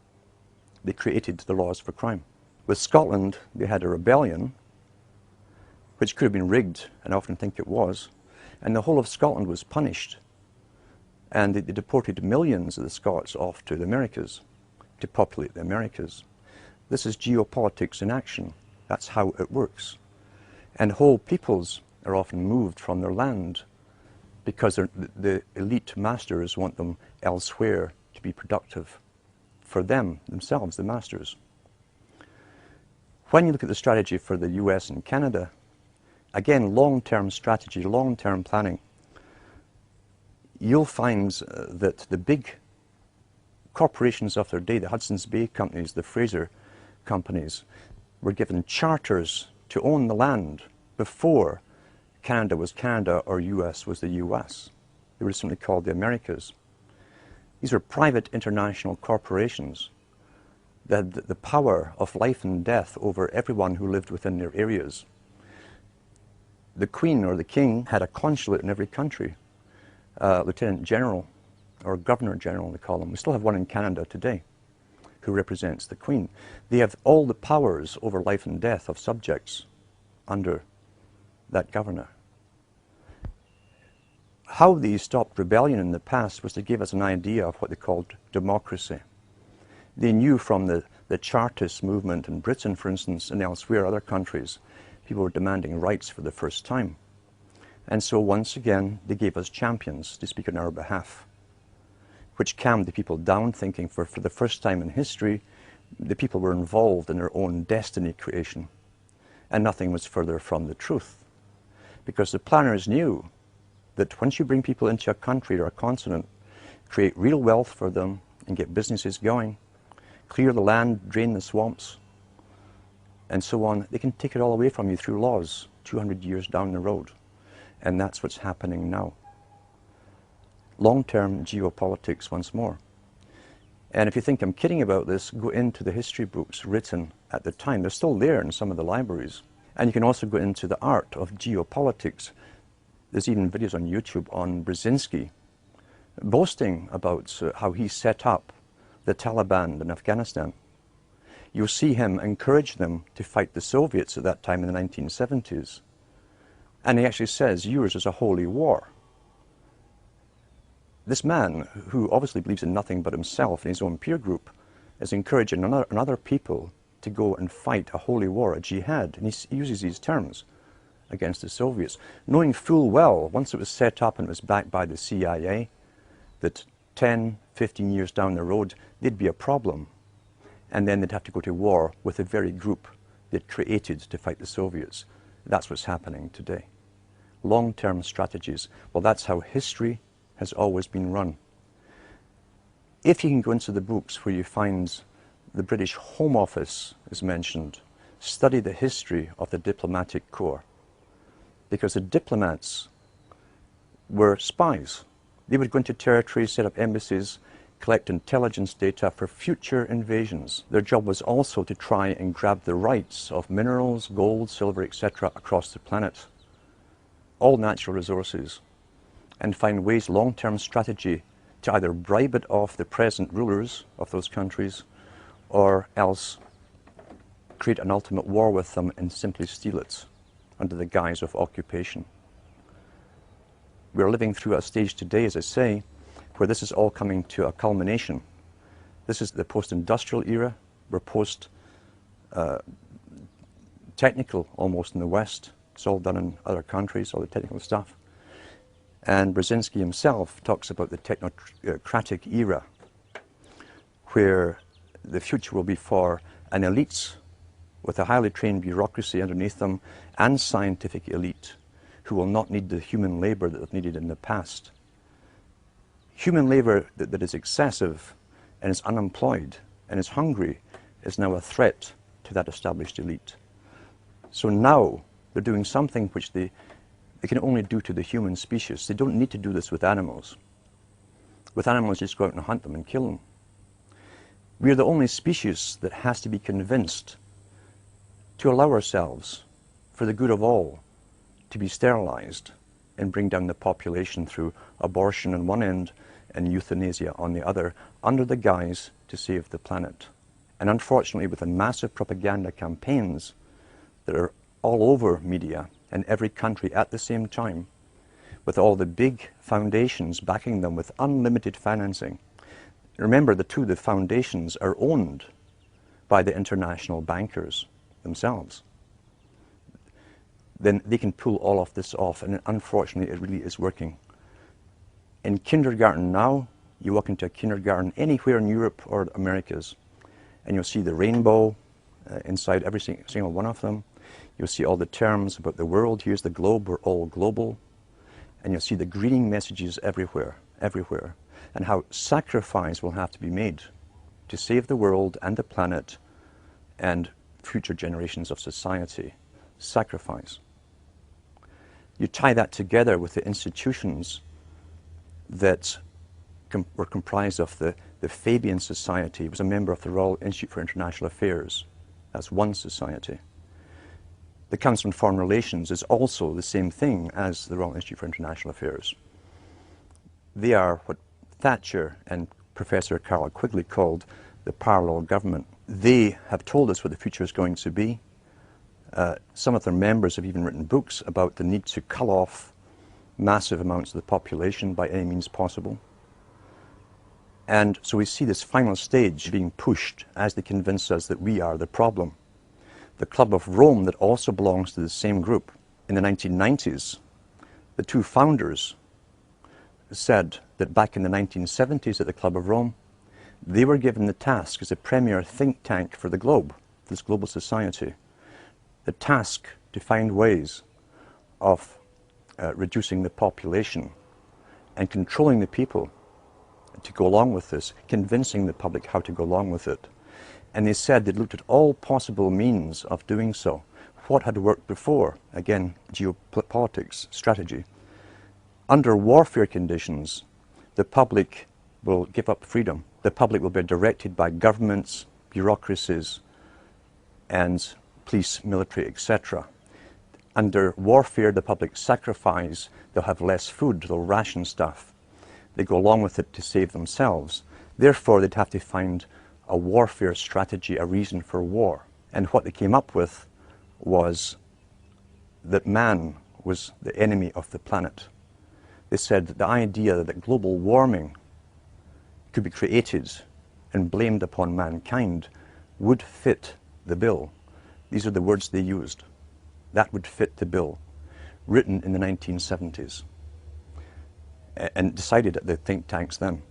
They created the laws for crime. With Scotland, they had a rebellion, which could have been rigged, and I often think it was, and the whole of Scotland was punished, and they deported millions of the Scots off to the Americas to populate the Americas. This is geopolitics in action. That's how it works. And whole peoples are often moved from their land because the elite masters want them elsewhere to be productive for them, themselves, the masters. When you look at the strategy for the US and Canada, again, long-term strategy, long-term planning, you'll find that the big corporations of their day, the Hudson's Bay companies, the Fraser companies, were given charters to own the land before Canada was Canada or US was the US. They were simply called the Americas. These were private international corporations that had the power of life and death over everyone who lived within their areas. The Queen or the King had a consulate in every country, Lieutenant General or Governor General, they call them. We still have one in Canada today who represents the Queen. They have all the powers over life and death of subjects under that governor. How they stopped rebellion in the past was to give us an idea of what they called democracy. They knew from the Chartist movement in Britain, for instance, and elsewhere, other countries, people were demanding rights for the first time. And so once again, they gave us champions to speak on our behalf, which calmed the people down, thinking for the first time in history, the people were involved in their own destiny creation. And nothing was further from the truth. Because the planners knew that once you bring people into a country or a continent, create real wealth for them and get businesses going, clear the land, drain the swamps, and so on, they can take it all away from you through laws 200 years down the road. And that's what's happening now. Long-term geopolitics once more. And if you think I'm kidding about this, go into the history books written at the time. They're still there in some of the libraries. And you can also go into the art of geopolitics. There's even videos on YouTube on Brzezinski boasting about how he set up the Taliban in Afghanistan. You'll see him encourage them to fight the Soviets at that time in the 1970s. And he actually says, yours is a holy war. This man, who obviously believes in nothing but himself and his own peer group, is encouraging other people to go and fight a holy war, a jihad. And he uses these terms against the Soviets, knowing full well, once it was set up and it was backed by the CIA, that 10, 15 years down the road, there'd be a problem. And then they'd have to go to war with the very group they'd created to fight the Soviets. That's what's happening today. Long-term strategies. Well, that's how history has always been run. If you can go into the books where you find the British Home Office is mentioned, study the history of the diplomatic corps. Because the diplomats were spies. They would go into territories, set up embassies, collect intelligence data for future invasions. Their job was also to try and grab the rights of minerals, gold, silver, etc. across the planet, all natural resources, and find ways, long-term strategy, to either bribe it off the present rulers of those countries or else create an ultimate war with them and simply steal it under the guise of occupation. We're living through a stage today, as I say, where this is all coming to a culmination. This is the post-industrial era. We're post-technical almost in the West. It's all done in other countries, all the technical stuff. And Brzezinski himself talks about the technocratic era, where the future will be for an elite with a highly trained bureaucracy underneath them and scientific elite who will not need the human labor that they've needed in the past. Human labor that is excessive and is unemployed and is hungry is now a threat to that established elite. So now they're doing something which they can only do to the human species. They don't need to do this with animals. With animals, just go out and hunt them and kill them. We are the only species that has to be convinced to allow ourselves, for the good of all, to be sterilized and bring down the population through abortion on one end and euthanasia on the other, under the guise to save the planet. And unfortunately, with the massive propaganda campaigns that are all over media in every country at the same time, with all the big foundations backing them with unlimited financing. Remember, the foundations are owned by the international bankers themselves. Then they can pull all of this off, and unfortunately, it really is working. In kindergarten now, you walk into a kindergarten anywhere in Europe or Americas, and you'll see the rainbow inside every single one of them. You'll see all the terms about the world. Here's the globe, we're all global. And you'll see the greening messages everywhere, everywhere, and how sacrifice will have to be made to save the world and the planet and future generations of society. Sacrifice. You tie that together with the institutions that were comprised of the Fabian Society. It was a member of the Royal Institute for International Affairs. That's one society. The Council on Foreign Relations is also the same thing as the Royal Institute for International Affairs. They are what Thatcher and Professor Carroll Quigley called the parallel government. They have told us what the future is going to be. Some of their members have even written books about the need to cull off massive amounts of the population by any means possible. And so we see this final stage being pushed as they convince us that we are the problem. The Club of Rome, that also belongs to the same group, in the 1990s, the two founders said that back in the 1970s at the Club of Rome, they were given the task as a premier think tank for the globe, for this global society, the task to find ways of reducing the population and controlling the people to go along with this, convincing the public how to go along with it. And they said they'd looked at all possible means of doing so. What had worked before? Again, geopolitics, strategy. Under warfare conditions, the public will give up freedom. The public will be directed by governments, bureaucracies, and police, military, etc. Under warfare, the public sacrifice. They'll have less food, they'll ration stuff. They go along with it to save themselves. Therefore, they'd have to find a warfare strategy, a reason for war. And what they came up with was that man was the enemy of the planet. They said that the idea that global warming could be created and blamed upon mankind would fit the bill. These are the words they used. That would fit the bill, written in the 1970s, and decided at the think tanks then,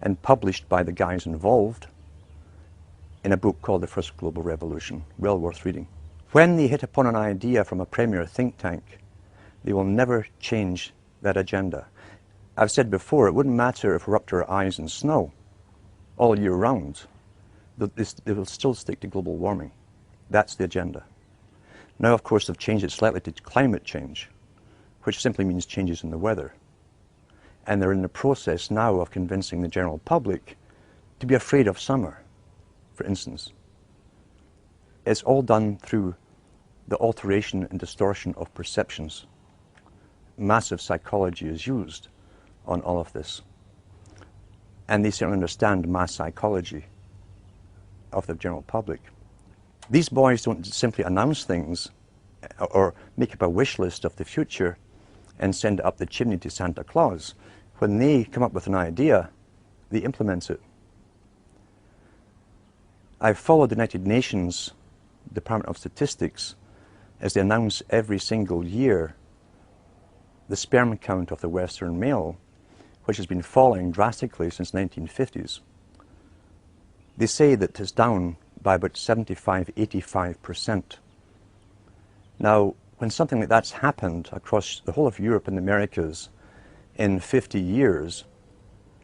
and published by the guys involved in a book called The First Global Revolution, well worth reading. When they hit upon an idea from a premier think tank, they will never change that agenda. I've said before, it wouldn't matter if we're up to our eyes in snow all year round. They will still stick to global warming. That's the agenda. Now, of course, they've changed it slightly to climate change, which simply means changes in the weather. And they're in the process now of convincing the general public to be afraid of summer, for instance. It's all done through the alteration and distortion of perceptions. Massive psychology is used on all of this. And they certainly understand mass psychology of the general public. These boys don't simply announce things or make up a wish list of the future and send it up the chimney to Santa Claus. When they come up with an idea, they implement it. I've followed the United Nations Department of Statistics as they announce every single year the sperm count of the Western male, which has been falling drastically since the 1950s. They say that it's down by about 75–85%. Now, when something like that's happened across the whole of Europe and the Americas in 50 years,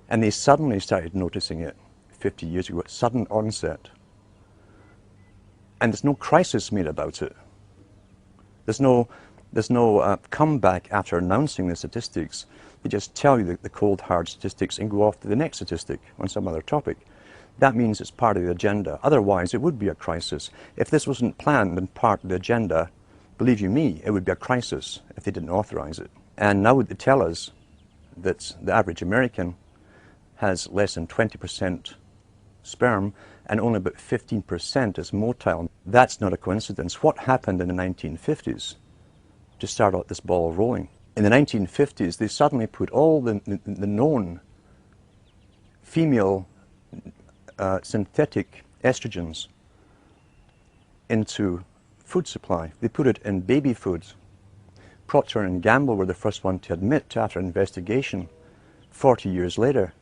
and they suddenly started noticing it 50 years ago, sudden onset, and there's no crisis made about it. There's no comeback after announcing the statistics. They just tell you the cold, hard statistics and go off to the next statistic on some other topic. That means it's part of the agenda. Otherwise, it would be a crisis. If this wasn't planned and part of the agenda, believe you me, it would be a crisis if they didn't authorize it. And now they tell us that the average American has less than 20% sperm and only about 15% is motile. That's not a coincidence. What happened in the 1950s to start out this ball rolling? In the 1950s, they suddenly put all the known female synthetic estrogens into food supply. They put it in baby foods. Procter & Gamble were the first one to admit, after investigation 40 years later,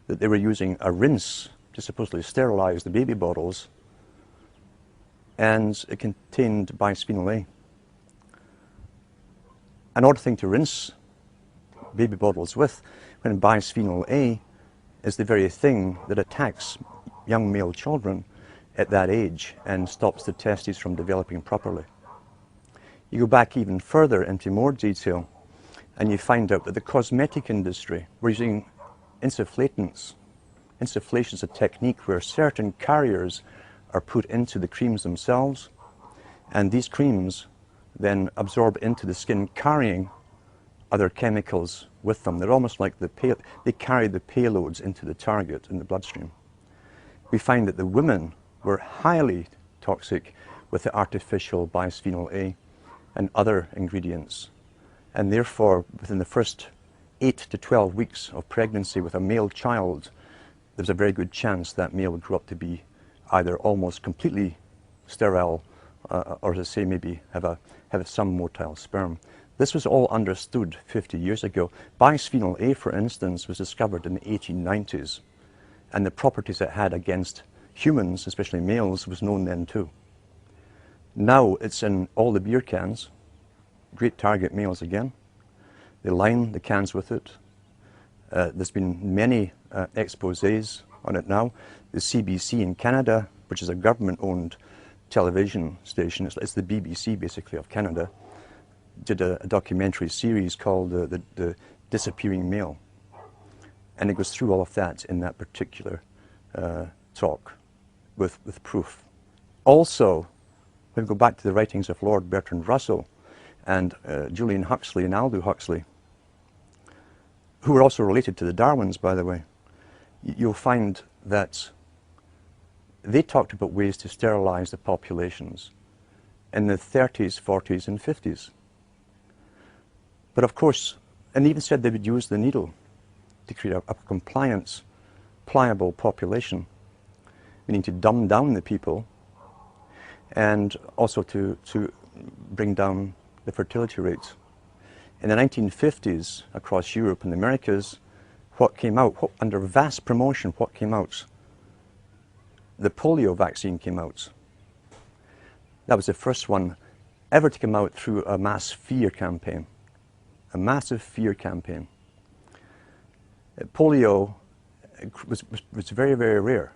that they were using a rinse to supposedly sterilize the baby bottles, and it contained bisphenol A. An odd thing to rinse baby bottles with, when bisphenol A is the very thing that attacks young male children at that age and stops the testes from developing properly. You go back even further into more detail and you find out that the cosmetic industry were using insufflatants. Insufflation is a technique where certain carriers are put into the creams themselves, and these creams then absorb into the skin, carrying other chemicals with them. They're almost like they carry the payloads into the target in the bloodstream. We find that the women were highly toxic with the artificial bisphenol A and other ingredients. And therefore, within the first 8 to 12 weeks of pregnancy with a male child, there's a very good chance that male would grow up to be either almost completely sterile, or as I say, maybe have some motile sperm. This was all understood 50 years ago. Bisphenol A, for instance, was discovered in the 1890s, and the properties it had against humans, especially males, was known then too. Now it's in all the beer cans. Great target males again. They line the cans with it. There's been many exposés on it now. The CBC in Canada, which is a government-owned television station, it's the BBC basically of Canada, did a documentary series called the Disappearing Male. And it goes through all of that in that particular talk with proof. Also, when we go back to the writings of Lord Bertrand Russell and Julian Huxley and Aldous Huxley, who were also related to the Darwins, by the way, you'll find that they talked about ways to sterilize the populations in the 30s, 40s, and 50s. But of course, and even said they would use the needle to create a compliant, pliable population, meaning to dumb down the people and also to bring down the fertility rates. In the 1950s, across Europe and the Americas, what came out, under vast promotion, what came out? The polio vaccine came out. That was the first one ever to come out through a mass fear campaign. A massive fear campaign. Polio was very, very rare.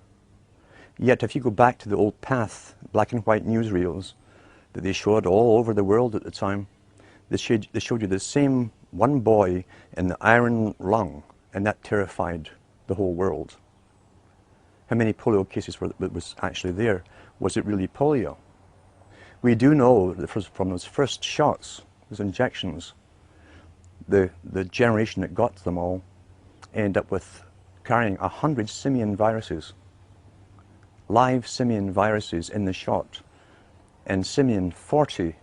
Yet if you go back to the old PATH black and white newsreels that they showed all over the world at the time, they showed you the same one boy in the iron lung, and that terrified the whole world. How many polio cases was actually there? Was it really polio? We do know that from those first shots, those injections, the generation that got them all ended up with carrying 100 simian viruses, live simian viruses in the shot. And simian 40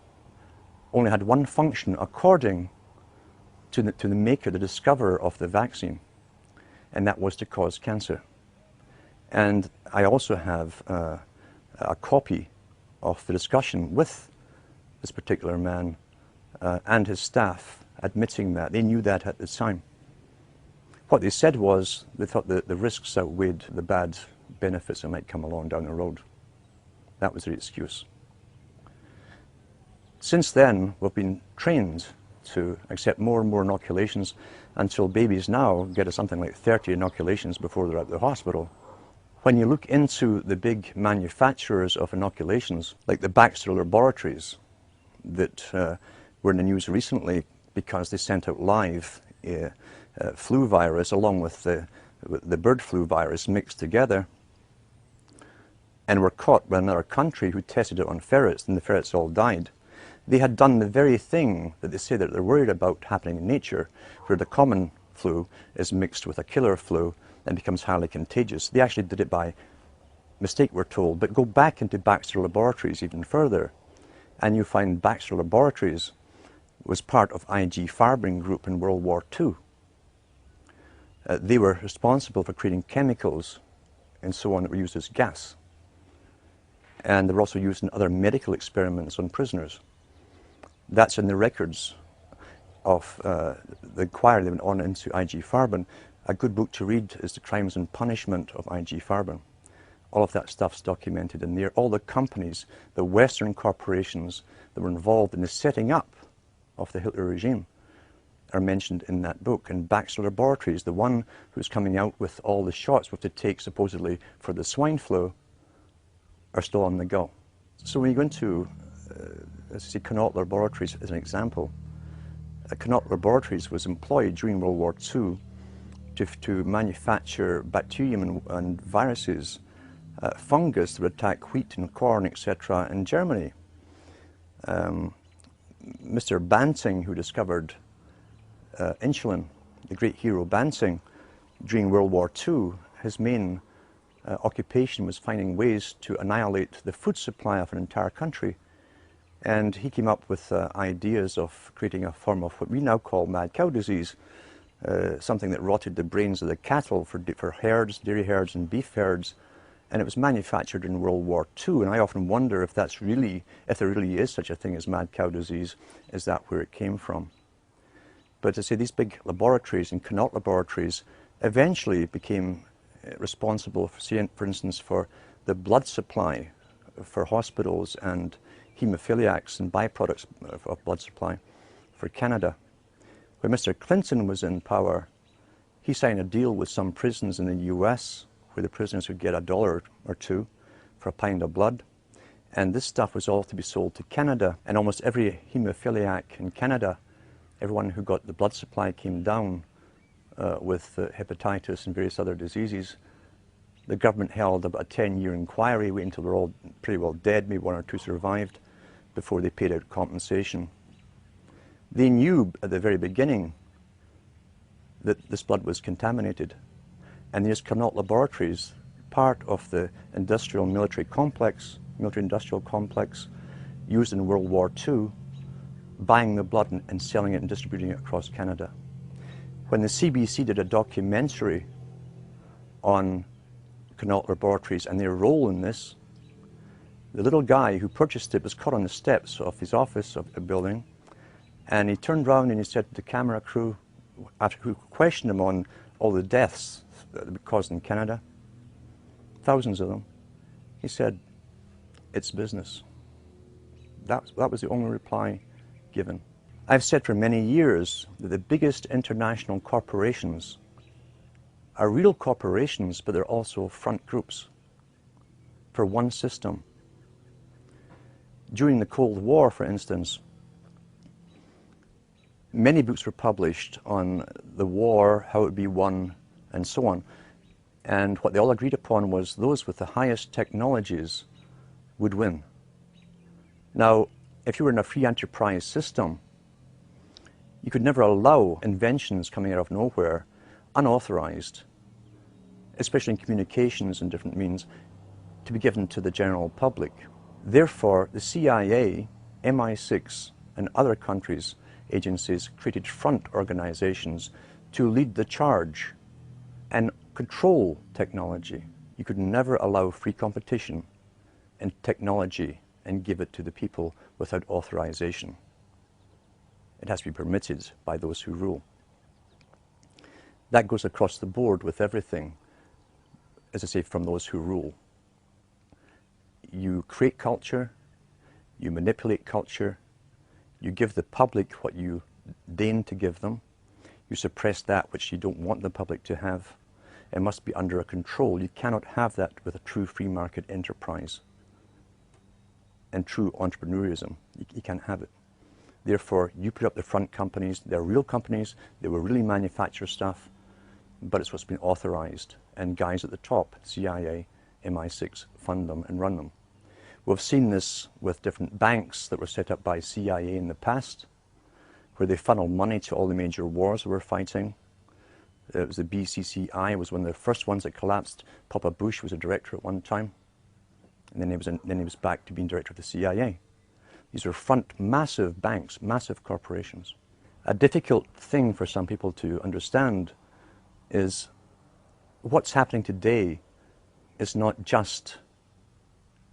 only had one function according to the maker, the discoverer of the vaccine, and that was to cause cancer. And I also have a copy of the discussion with this particular man and his staff admitting that. They knew that at the time. What they said was they thought that the risks outweighed the bad benefits that might come along down the road. That was their excuse. Since then, we've been trained to accept more and more inoculations until babies now get something like 30 inoculations before they're at the hospital. When you look into the big manufacturers of inoculations, like the Baxter Laboratories that were in the news recently because they sent out live flu virus along with the bird flu virus mixed together, and were caught by another country who tested it on ferrets, and the ferrets all died. They had done the very thing that they say that they're worried about happening in nature, where the common flu is mixed with a killer flu and becomes highly contagious. They actually did it by mistake, we're told. But go back into Baxter Laboratories even further, and you find Baxter Laboratories was part of IG Farben Group in World War II. They were responsible for creating chemicals and so on that were used as gas. And they were also used in other medical experiments on prisoners. That's in the records of the inquiry that went on into IG Farben. A good book to read is The Crimes and Punishment of IG Farben. All of that stuff's documented in there. All the companies, the Western corporations that were involved in the setting up of the Hitler regime are mentioned in that book. And Baxter Laboratories, the one who's coming out with all the shots what to take supposedly for the swine flu, are still on the go. So when you go into, let's say, Connaught Laboratories as an example, Connaught Laboratories was employed during World War II to manufacture bacterium and viruses, fungus that would attack wheat and corn, etc. in Germany. Mr. Banting, who discovered insulin, the great hero Banting, during World War II, his main occupation was finding ways to annihilate the food supply of an entire country. And he came up with ideas of creating a form of what we now call mad cow disease, something that rotted the brains of the cattle for herds, dairy herds and beef herds. And it was manufactured in World War II. And I often wonder if there really is such a thing as mad cow disease, is that where it came from? But to say these big laboratories and Connaught laboratories eventually became responsible, for instance, for the blood supply for hospitals and hemophiliacs and byproducts of blood supply for Canada. When Mr. Clinton was in power, he signed a deal with some prisons in the US where the prisoners would get $1 or $2 for a pint of blood. And this stuff was all to be sold to Canada. And almost every hemophiliac in Canada, everyone who got the blood supply came down with hepatitis and various other diseases. The government held about a 10-year inquiry, waiting until they're all pretty well dead, maybe one or two survived, before they paid out compensation. They knew at the very beginning that this blood was contaminated. And these Connaught laboratories, part of the industrial military industrial complex used in World War II, buying the blood and selling it and distributing it across Canada. When the CBC did a documentary on Connaught laboratories and their role in this, the little guy who purchased it was caught on the steps of his office of a building, and he turned around and he said to the camera crew, after who questioned him on all the deaths that were caused in Canada, thousands of them, he said, "It's business." That was the only reply given. I've said for many years that the biggest international corporations are real corporations, but they're also front groups for one system. During the Cold War, for instance, many books were published on the war, how it would be won, and so on. And what they all agreed upon was those with the highest technologies would win. Now, if you were in a free enterprise system, you could never allow inventions coming out of nowhere, unauthorized, especially in communications and different means, to be given to the general public. Therefore, the CIA, MI6, and other countries' agencies created front organizations to lead the charge and control technology. You could never allow free competition in technology and give it to the people without authorization. It has to be permitted by those who rule. That goes across the board with everything, as I say, from those who rule. You create culture, you manipulate culture, you give the public what you deign to give them, you suppress that which you don't want the public to have. It must be under a control. You cannot have that with a true free market enterprise and true entrepreneurism. You can't have it. Therefore, you put up the front companies. They're real companies. They will really manufacture stuff, but it's what's been authorized. And guys at the top, CIA, MI6, fund them and run them. We've seen this with different banks that were set up by CIA in the past, where they funneled money to all the major wars we're fighting. It was the BCCI, was one of the first ones that collapsed. Papa Bush was a director at one time, and then he was back to being director of the CIA. These are front massive banks, massive corporations. A difficult thing for some people to understand is what's happening today is not just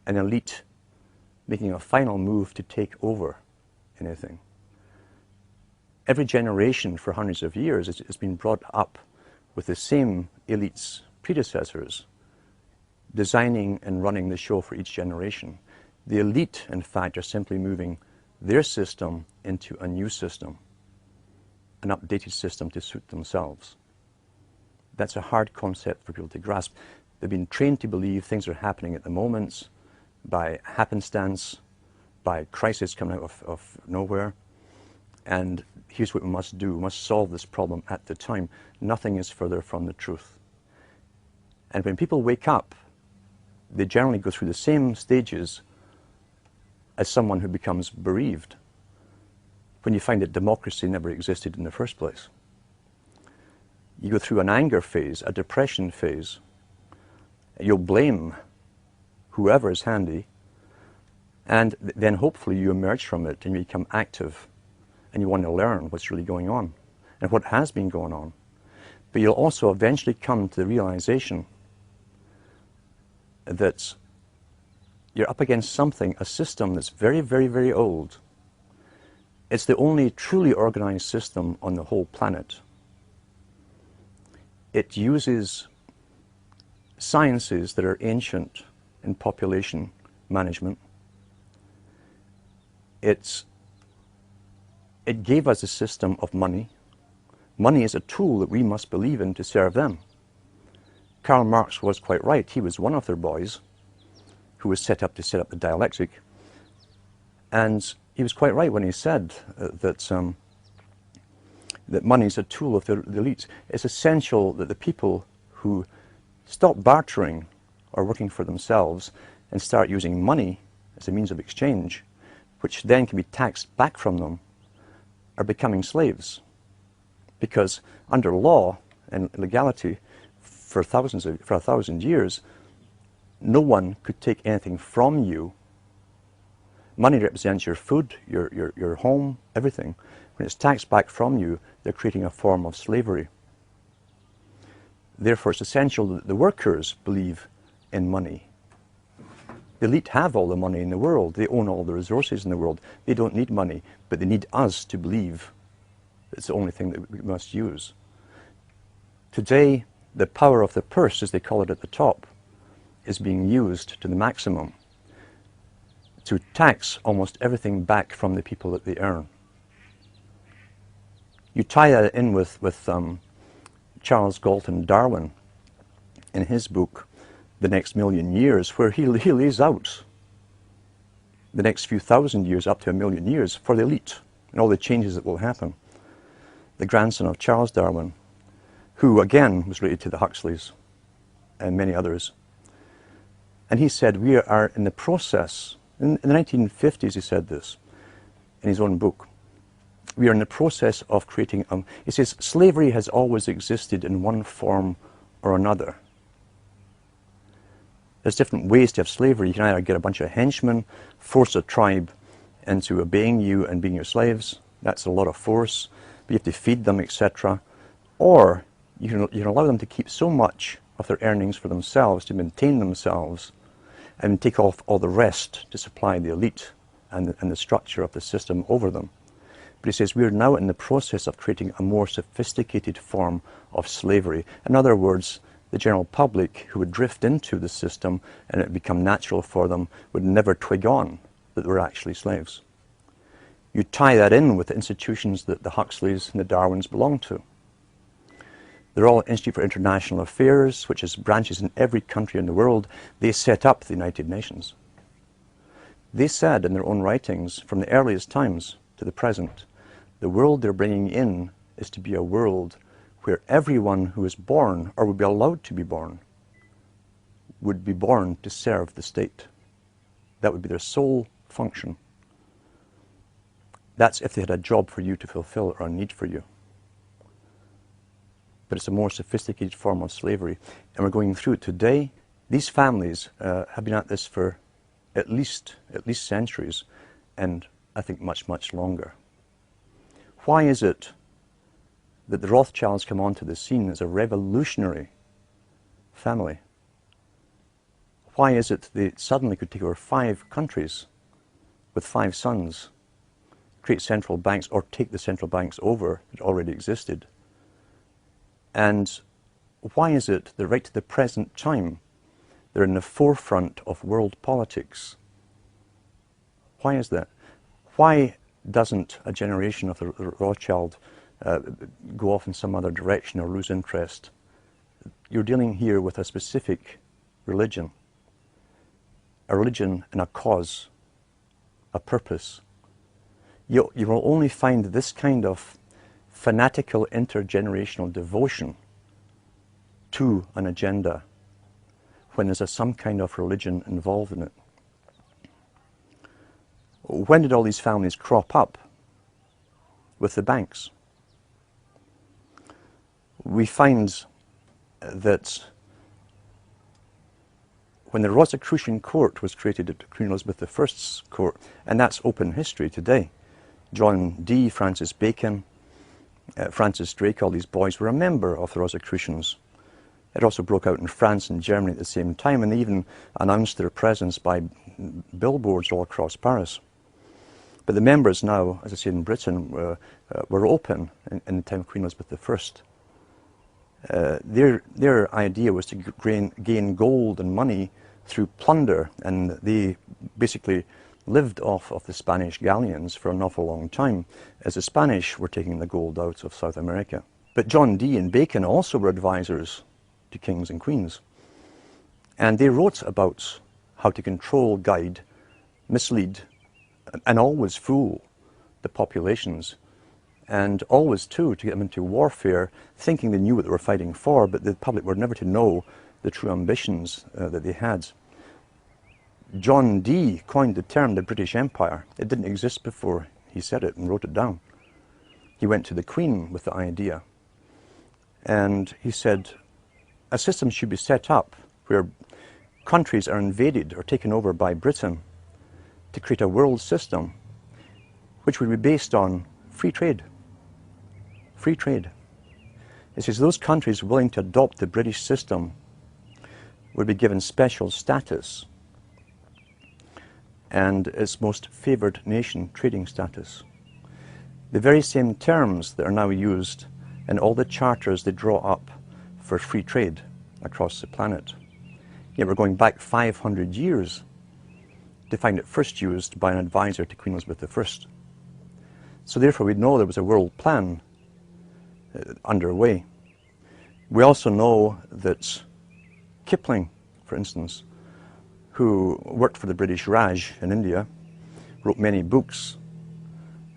an elite making a final move to take over anything. Every generation for hundreds of years has been brought up with the same elite's predecessors, designing and running the show for each generation. The elite, in fact, are simply moving their system into a new system, an updated system to suit themselves. That's a hard concept for people to grasp. They've been trained to believe things are happening at the moment by happenstance, by crisis coming out of nowhere. And here's what we must do. We must solve this problem at the time. Nothing is further from the truth. And when people wake up, they generally go through the same stages as someone who becomes bereaved when you find that democracy never existed in the first place. You go through an anger phase, a depression phase, You'll blame whoever is handy, and then hopefully you emerge from it and you become active and you want to learn what's really going on and what has been going on. But you'll also eventually come to the realization that you're up against something, a system that's very, very, very old. It's the only truly organized system on the whole planet. It uses sciences that are ancient in population management. It gave us a system of money. Money is a tool that we must believe in to serve them. Karl Marx was quite right. He was one of their boys who was set up to set up the dialectic. And he was quite right when he said that money is a tool of the elites. It's essential that the people who stop bartering or working for themselves and start using money as a means of exchange, which then can be taxed back from them, are becoming slaves. Because under law and legality, for 1,000 years, no one could take anything from you. Money represents your food, your home, everything. When it's taxed back from you, they're creating a form of slavery. Therefore, it's essential that the workers believe in money. The elite have all the money in the world. They own all the resources in the world. They don't need money, but they need us to believe it's the only thing that we must use. Today, the power of the purse, as they call it at the top, is being used to the maximum to tax almost everything back from the people that they earn. You tie that in with Charles Galton Darwin in his book, The Next Million Years, where he lays out the next few thousand years up to 1,000,000 years for the elite and all the changes that will happen. The grandson of Charles Darwin, who again was related to the Huxleys and many others. And he said, we are in the process, in the 1950s he said this in his own book, we are in the process of creating, he says, slavery has always existed in one form or another. There's different ways to have slavery. You can either get a bunch of henchmen, force a tribe into obeying you and being your slaves. That's a lot of force. But you have to feed them, etc. Or you can allow them to keep so much of their earnings for themselves, to maintain themselves, and take off all the rest to supply the elite and the structure of the system over them. But he says, we are now in the process of creating a more sophisticated form of slavery. In other words, the general public who would drift into the system and it would become natural for them would never twig on that they were actually slaves. You tie that in with the institutions that the Huxleys and the Darwins belong to. They're all Institute for International Affairs, which has branches in every country in the world. They set up the United Nations. They said in their own writings, from the earliest times to the present, the world they're bringing in is to be a world where everyone who is born, or would be allowed to be born, would be born to serve the state. That would be their sole function. That's if they had a job for you to fulfill or a need for you. But it's a more sophisticated form of slavery. And we're going through it today. These families have been at this for at least centuries, and I think much, much longer. Why is it that the Rothschilds come onto the scene as a revolutionary family? Why is it they suddenly could take over 5 countries with 5 sons, create central banks, or take the central banks over that already existed? And why is it that right to the present time they're in the forefront of world politics? Why is that? Why doesn't a generation of the Rothschild go off in some other direction or lose interest? You're dealing here with a specific religion. A religion and a cause, a purpose. You will only find this kind of fanatical intergenerational devotion to an agenda when there's some kind of religion involved in it. When did all these families crop up? With the banks. We find that when the Rosicrucian court was created at Queen Elizabeth I's court, and that's open history today. John Dee, Francis Bacon, Francis Drake, all these boys were a member of the Rosicrucians. It also broke out in France and Germany at the same time, and they even announced their presence by billboards all across Paris. But the members now, as I say, in Britain, were open in the time of Queen Elizabeth I. Their idea was to gain gold and money through plunder, and they basically lived off of the Spanish galleons for an awful long time, as the Spanish were taking the gold out of South America. But John Dee and Bacon also were advisors to kings and queens, and they wrote about how to control, guide, mislead, and always fool the populations, and always too to get them into warfare, thinking they knew what they were fighting for, but the public were never to know the true ambitions that they had. John Dee coined the term the British Empire. It didn't exist before he said it and wrote it down. He went to the Queen with the idea, and he said a system should be set up where countries are invaded or taken over by Britain to create a world system which would be based on free trade. Free trade. It says those countries willing to adopt the British system would be given special status and its most favoured nation trading status. The very same terms that are now used in all the charters they draw up for free trade across the planet. Yet we're going back 500 years to find it first used by an advisor to Queen Elizabeth I. So therefore we know there was a world plan underway. We also know that Kipling, for instance, who worked for the British Raj in India, wrote many books,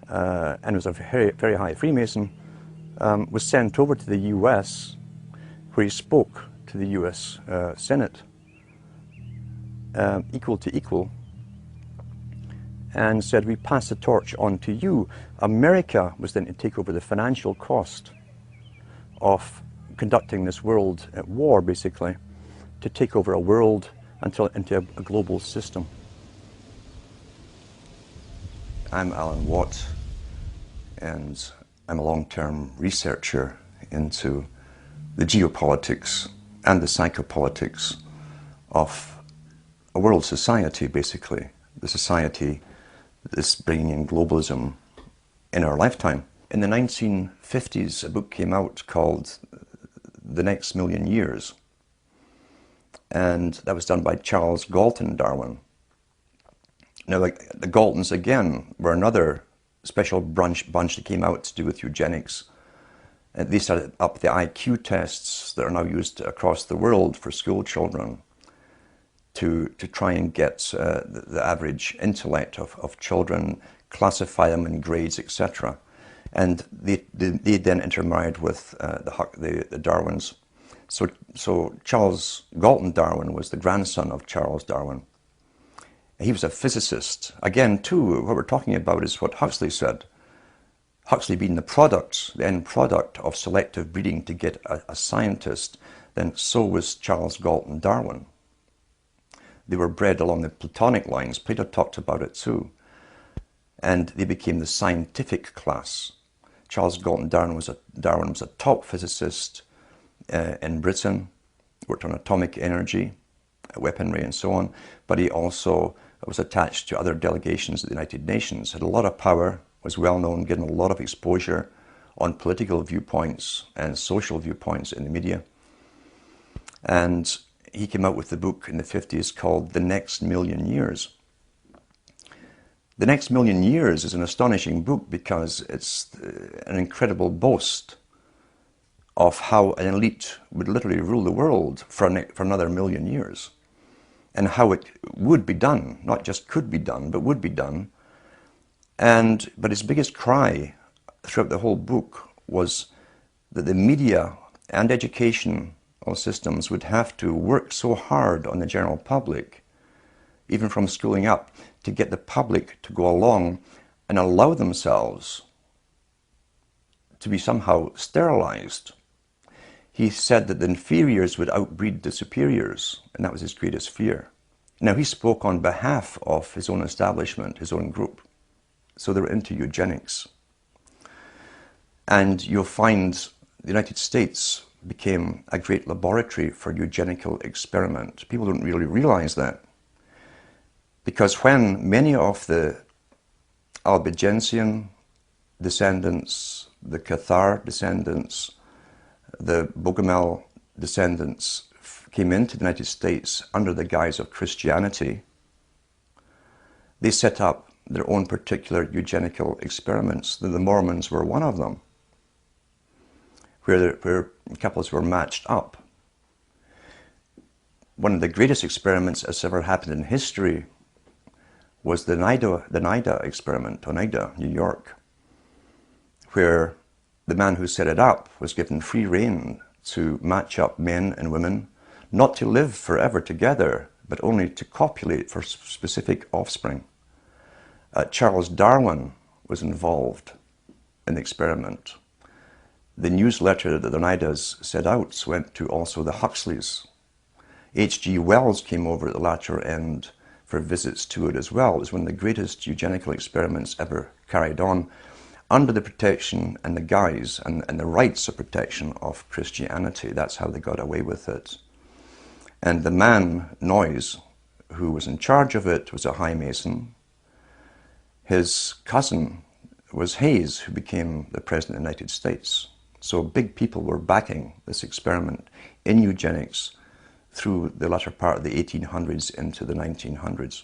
and was a very, very high Freemason, was sent over to the US, where he spoke to the US Senate, equal to equal, and said, we pass the torch on to you. America was then to take over the financial cost of conducting this world war, basically, to take over a world into a global system. I'm Alan Watt, and I'm a long-term researcher into the geopolitics and the psychopolitics of a world society, basically, the society that's bringing in globalism in our lifetime. In the 1950s, a book came out called The Next Million Years, and that was done by Charles Galton Darwin. Now, the Galtons, again, were another special bunch that came out to do with eugenics. And they started up the IQ tests that are now used across the world for school children to try and get the average intellect of children, classify them in grades, etc. And they then intermarried with the Darwins. So Charles Galton Darwin was the grandson of Charles Darwin. He was a physicist. Again, too, what we're talking about is what Huxley said. Huxley being the end product of selective breeding to get a scientist, then so was Charles Galton Darwin. They were bred along the Platonic lines. Plato talked about it too. And they became the scientific class. Charles Galton Darwin was a top physicist in Britain, worked on atomic energy, weaponry and so on, but he also was attached to other delegations at the United Nations, had a lot of power, was well known, given a lot of exposure on political viewpoints and social viewpoints in the media. And he came out with the book in the 50s called The Next Million Years. The Next Million Years is an astonishing book because it's an incredible boast of how an elite would literally rule the world for another million years, and how it would be done, not just could be done, but would be done. But his biggest cry throughout the whole book was that the media and educational systems would have to work so hard on the general public, even from schooling up, to get the public to go along and allow themselves to be somehow sterilized. he said that the inferiors would outbreed the superiors, and that was his greatest fear. Now, he spoke on behalf of his own establishment, his own group. So they were into eugenics. And you'll find the United States became a great laboratory for eugenical experiment. People don't really realize that. Because when many of the Albigensian descendants, the Cathar descendants, the Bogomil descendants came into the United States under the guise of Christianity, they set up their own particular eugenical experiments. The Mormons were one of them, where couples were matched up. One of the greatest experiments that's ever happened in history was the NIDA experiment, Oneida, New York, where the man who set it up was given free rein to match up men and women, not to live forever together, but only to copulate for specific offspring. Charles Darwin was involved in the experiment. The newsletter that the Oneidas set out went to also the Huxleys. H.G. Wells came over at the latter end for visits to it as well. It was one of the greatest eugenical experiments ever carried on under the protection and the guise and the rights of protection of Christianity. That's how they got away with it. And the man, Noyes, who was in charge of it, was a high mason. His cousin was Hayes, who became the President of the United States. So big people were backing this experiment in eugenics through the latter part of the 1800s into the 1900s.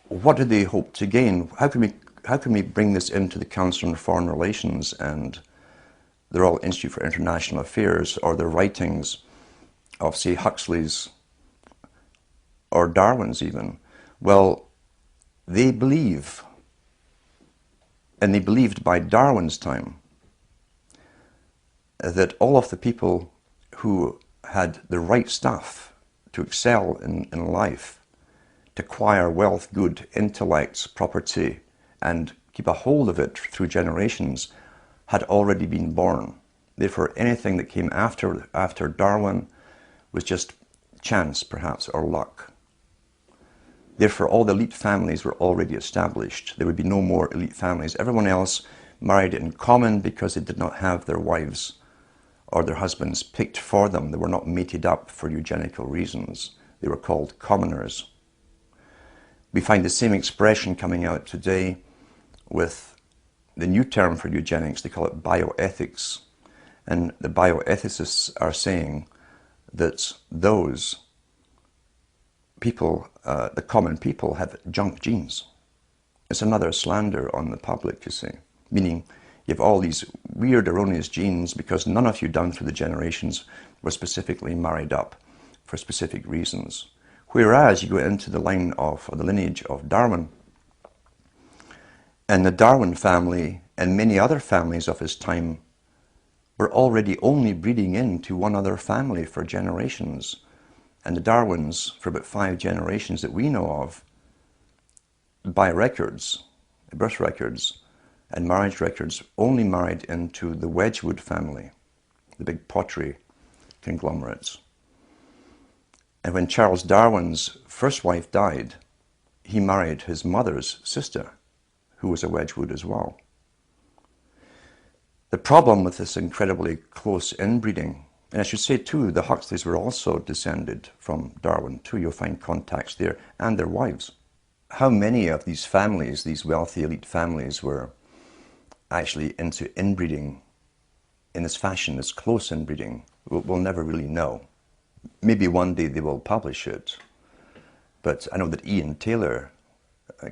What did they hope to gain? How can we bring this into the Council on Foreign Relations and the Royal Institute for International Affairs, or the writings of, say, Huxley's or Darwin's even? Well, they believe, and they believed by Darwin's time, that all of the people who had the right stuff to excel in life, to acquire wealth, good, intellects, property, and keep a hold of it through generations, had already been born. Therefore, anything that came after Darwin was just chance, perhaps, or luck. Therefore, all the elite families were already established. There would be no more elite families. Everyone else married in common because they did not have their wives or their husbands picked for them. They were not mated up for eugenical reasons. They were called commoners. We find the same expression coming out today with the new term for eugenics. They call it bioethics. And the bioethicists are saying that those people, the common people, have junk genes. It's another slander on the public, you see. Meaning you have all these weird, erroneous genes because none of you down through the generations were specifically married up for specific reasons. Whereas you go into the line of, or the lineage of Darwin, and the Darwin family and many other families of his time were already only breeding into one other family for generations. And the Darwins, for about 5 generations that we know of, by records, birth records and marriage records, only married into the Wedgwood family, the big pottery conglomerates. And when Charles Darwin's first wife died, he married his mother's sister, who was a Wedgwood as well. The problem with this incredibly close inbreeding, and I should say too, the Huxleys were also descended from Darwin too. You'll find contacts there, and their wives. How many of these families, these wealthy elite families, were actually into inbreeding in this fashion, this close inbreeding, we'll never really know. Maybe one day they will publish it. But I know that Ian Taylor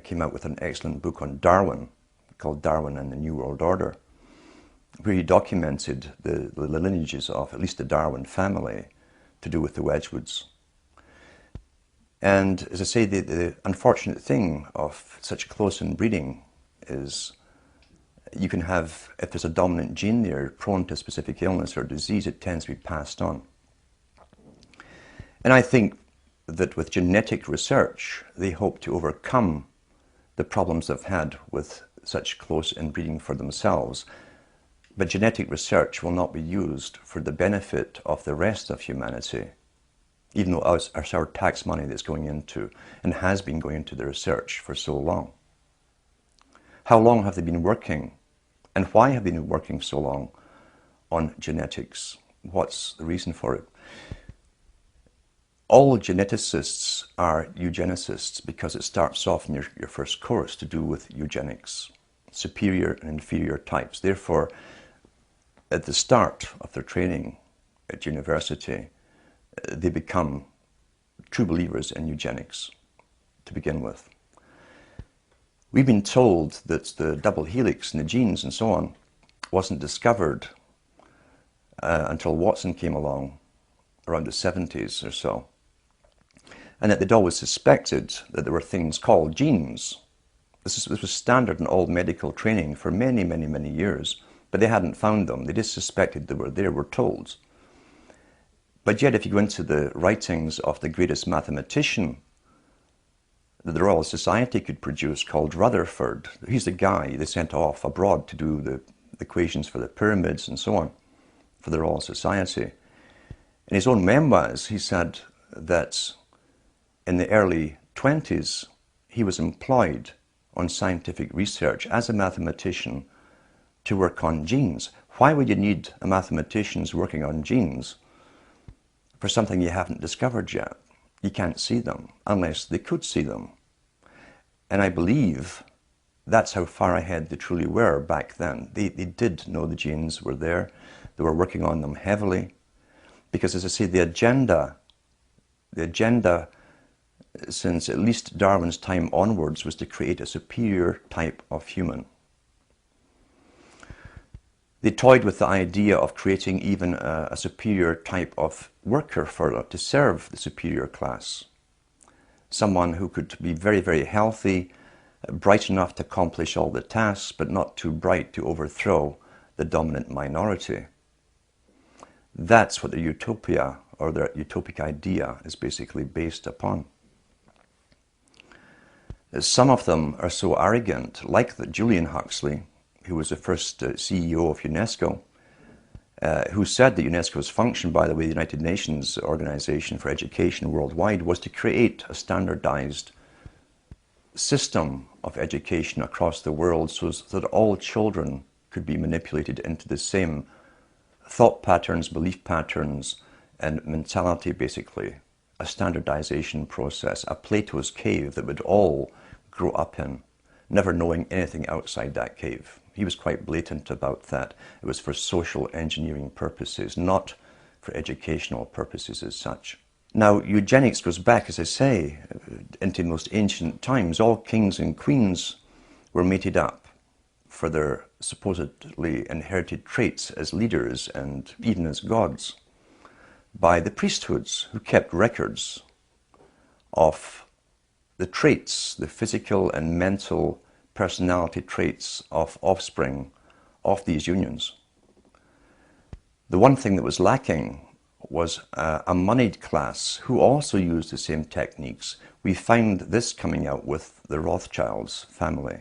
came out with an excellent book on Darwin called Darwin and the New World Order, where he documented the lineages of at least the Darwin family to do with the Wedgwoods. And as I say, the unfortunate thing of such close inbreeding is you can have, if there's a dominant gene there prone to a specific illness or disease, it tends to be passed on. And I think that with genetic research, they hope to overcome the problems they've had with such close inbreeding for themselves But genetic research will not be used for the benefit of the rest of humanity, even though it's our tax money that's going into and has been going into the research for so long. How long have they been working, and why have they been working so long on genetics? What's the reason for it? All geneticists are eugenicists because it starts off in your first course to do with eugenics, superior and inferior types. Therefore, at the start of their training at university, they become true believers in eugenics to begin with. We've been told that the double helix in the genes and so on wasn't discovered until Watson came along around the 70s or so. And that they'd always suspected that there were things called genes. This was standard in all medical training for many, many, many years, but they hadn't found them. They just suspected they were there, we're told. But yet, if you go into the writings of the greatest mathematician that the Royal Society could produce, called Rutherford, he's the guy they sent off abroad to do the equations for the pyramids and so on, for the Royal Society. In his own memoirs, he said that in the early 20s, he was employed on scientific research as a mathematician to work on genes. Why would you need a mathematician working on genes for something you haven't discovered yet? You can't see them unless they could see them. And I believe that's how far ahead they truly were back then. They did know the genes were there. They were working on them heavily. Because, as I say, the agenda since at least Darwin's time onwards was to create a superior type of human. They toyed with the idea of creating even a superior type of worker to serve the superior class. Someone who could be very, very healthy, bright enough to accomplish all the tasks, but not too bright to overthrow the dominant minority. That's what the utopia, or the utopic idea, is basically based upon. Some of them are so arrogant, like Julian Huxley, who was the first CEO of UNESCO, who said that UNESCO's function, by the way, the United Nations Organization for Education worldwide, was to create a standardized system of education across the world so that all children could be manipulated into the same thought patterns, belief patterns, and mentality, basically. A standardization process, a Plato's cave that would all grow up in, never knowing anything outside that cave. He was quite blatant about that. It was for social engineering purposes, not for educational purposes as such. Now, eugenics goes back, as I say, into the most ancient times. All kings and queens were mated up for their supposedly inherited traits as leaders and even as gods by the priesthoods, who kept records of the traits, the physical and mental personality traits of offspring of these unions. The one thing that was lacking was a moneyed class who also used the same techniques. We find this coming out with the Rothschilds family.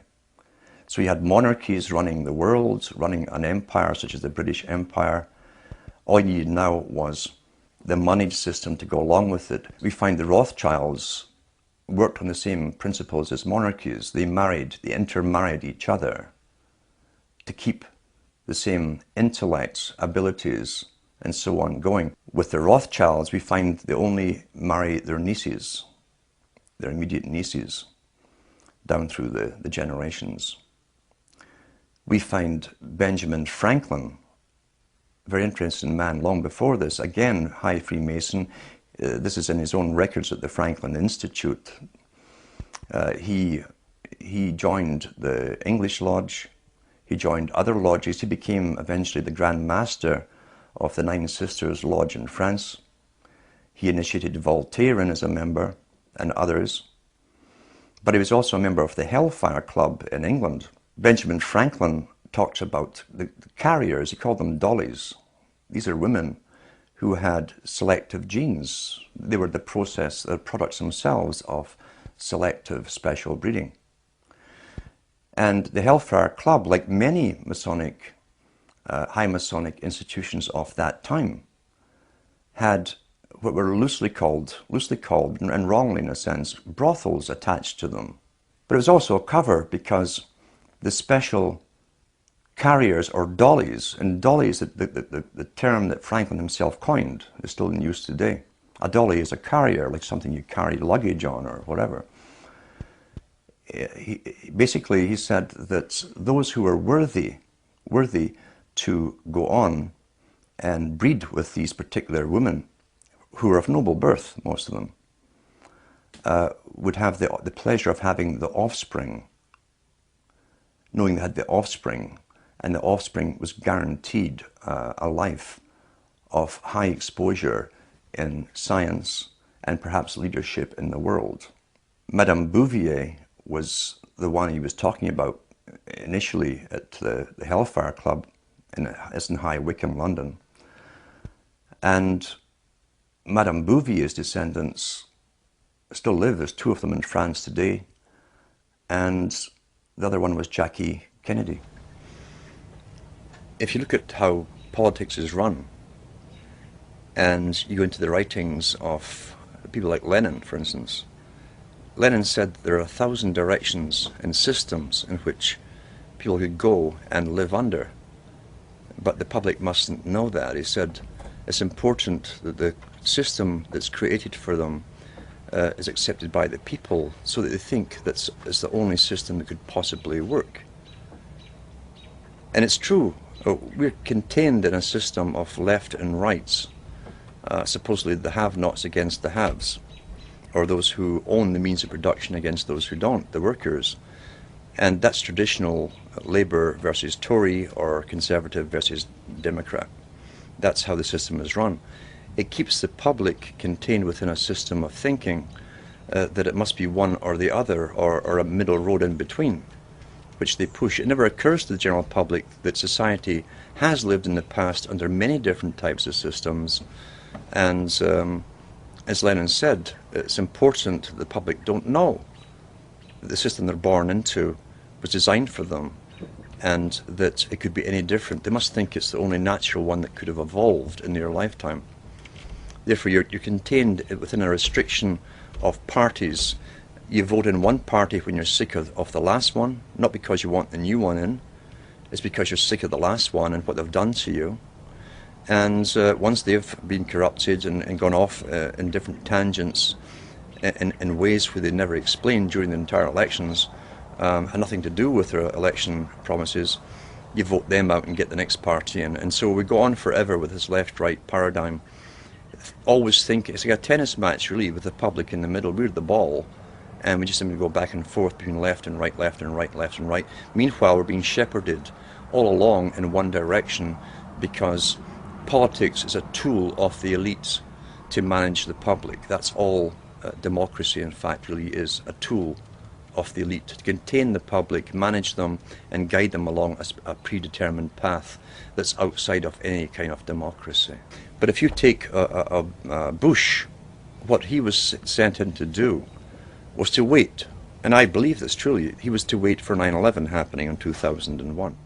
So you had monarchies running the world, running an empire such as the British Empire. All you needed now was the moneyed system to go along with it. We find the Rothschilds worked on the same principles as monarchies. They intermarried each other to keep the same intellects, abilities, and so on going. With the Rothschilds, we find they only marry their nieces, their immediate nieces, down through the generations. We find Benjamin Franklin, very interesting man long before this, again, high Freemason. This is in his own records at the Franklin Institute. He joined the English Lodge. He joined other lodges. He became eventually the Grand Master of the Nine Sisters Lodge in France. He initiated Voltairean as a member and others. But he was also a member of the Hellfire Club in England. Benjamin Franklin talks about the carriers. He called them dollies. These are women who had selective genes. They were the products themselves of selective special breeding. And the Hellfire Club, like many Masonic high Masonic institutions of that time had what were loosely called, and wrongly in a sense, brothels attached to them. But it was also a cover because the special carriers or dollies, and dollies, the term that Franklin himself coined, is still in use today. A dolly is a carrier, like something you carry luggage on or whatever. Basically, he said that those who were worthy to go on and breed with these particular women, who were of noble birth, most of them, would have the pleasure of having the offspring, knowing they had the offspring, and the offspring was guaranteed a life of high exposure in science and perhaps leadership in the world. Madame Bouvier was the one he was talking about initially at the Hellfire Club in High Wycombe, London. And Madame Bouvier's descendants still live. There's two of them in France today. And the other one was Jackie Kennedy. If you look at how politics is run, and you go into the writings of people like Lenin, for instance, Lenin said there are 1,000 directions and systems in which people could go and live under, but the public mustn't know that. He said it's important that the system that's created for them is accepted by the people, so that they think that it's the only system that could possibly work. And it's true. We're contained in a system of left and rights, supposedly the have-nots against the haves, or those who own the means of production against those who don't, the workers. And that's traditional Labour versus Tory, or Conservative versus Democrat. That's how the system is run. It keeps the public contained within a system of thinking that it must be one or the other, or a middle road in between, which they push. It never occurs to the general public that society has lived in the past under many different types of systems, and as Lenin said, it's important that the public don't know that the system they're born into was designed for them, and that it could be any different. They must think it's the only natural one that could have evolved in their lifetime. Therefore, you're contained within a restriction of parties. You vote in one party when you're sick of the last one, not because you want the new one in. It's because you're sick of the last one and what they've done to you. And once they've been corrupted and gone off in different tangents in ways where they never explained during the entire elections, had nothing to do with their election promises, you vote them out and get the next party in. And so we go on forever with this left-right paradigm. Always think it's like a tennis match, really, with the public in the middle. We're the ball, and we just simply go back and forth between left and right, left and right, left and right. Meanwhile, we're being shepherded all along in one direction, because politics is a tool of the elites to manage the public. That's all democracy, in fact, really is, a tool of the elite to contain the public, manage them, and guide them along a predetermined path that's outside of any kind of democracy. But if you take Bush, what he was sent in to do was to wait, and I believe this truly, he was to wait for 9/11 happening in 2001.